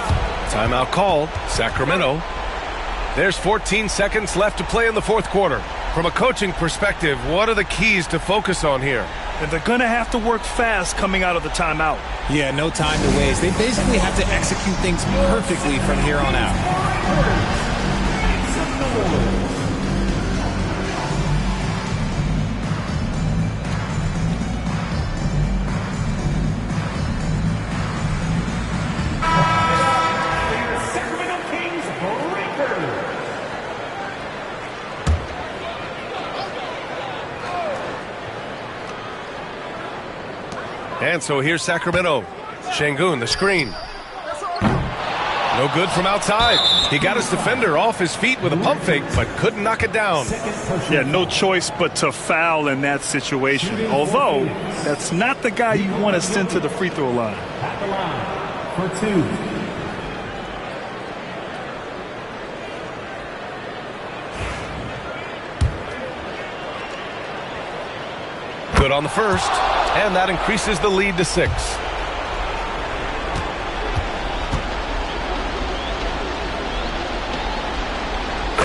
[SPEAKER 1] Timeout called. Sacramento. There's 14 seconds left to play in the fourth quarter. From a coaching perspective, what are the keys to focus on here?
[SPEAKER 3] And they're going to have to work fast coming out of the timeout.
[SPEAKER 2] Yeah, no time to waste. They basically have to execute things perfectly from here on out.
[SPEAKER 1] And so here's Sacramento. Şengün, the screen. No good from outside. He got his defender off his feet with a pump fake, but couldn't knock it down.
[SPEAKER 3] Yeah, no choice but to foul in that situation. Although, that's not the guy you want to send to the free throw line.
[SPEAKER 11] At the line for 2.
[SPEAKER 1] Good on the first, and that increases the lead to 6.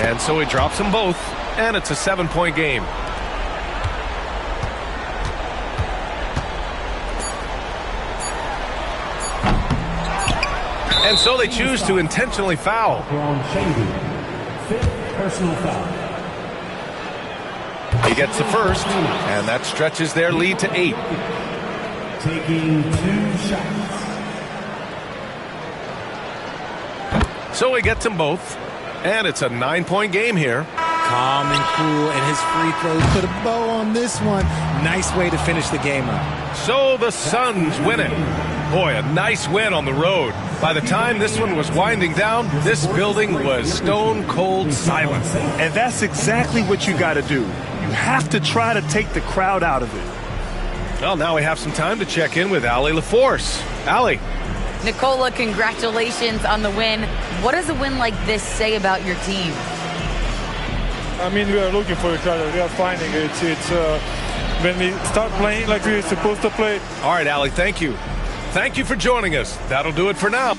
[SPEAKER 1] And so he drops them both, and it's a 7-point game. And so they choose to intentionally foul.
[SPEAKER 11] Şengün, 5th personal foul.
[SPEAKER 1] He gets the first, and that stretches their lead to 8.
[SPEAKER 11] Taking 2 shots.
[SPEAKER 1] So he gets them both, and it's a 9-point game here.
[SPEAKER 2] Calm and cool, and his free throws put a bow on this one. Nice way to finish the game up.
[SPEAKER 1] So the Suns win it. Boy, a nice win on the road. By the time this one was winding down, this building was stone cold silent.
[SPEAKER 3] And that's exactly what you got to do. You have to try to take the crowd out of it.
[SPEAKER 1] Well, now we have some time to check in with Allie LaForce. Allie.
[SPEAKER 6] Nicola, congratulations on the win. What does a win like this say about your team?
[SPEAKER 12] I mean, we are looking for each other. We are finding it. It's when we start playing like we're supposed to play.
[SPEAKER 1] All right, Allie, thank you. Thank you for joining us. That'll do it for now.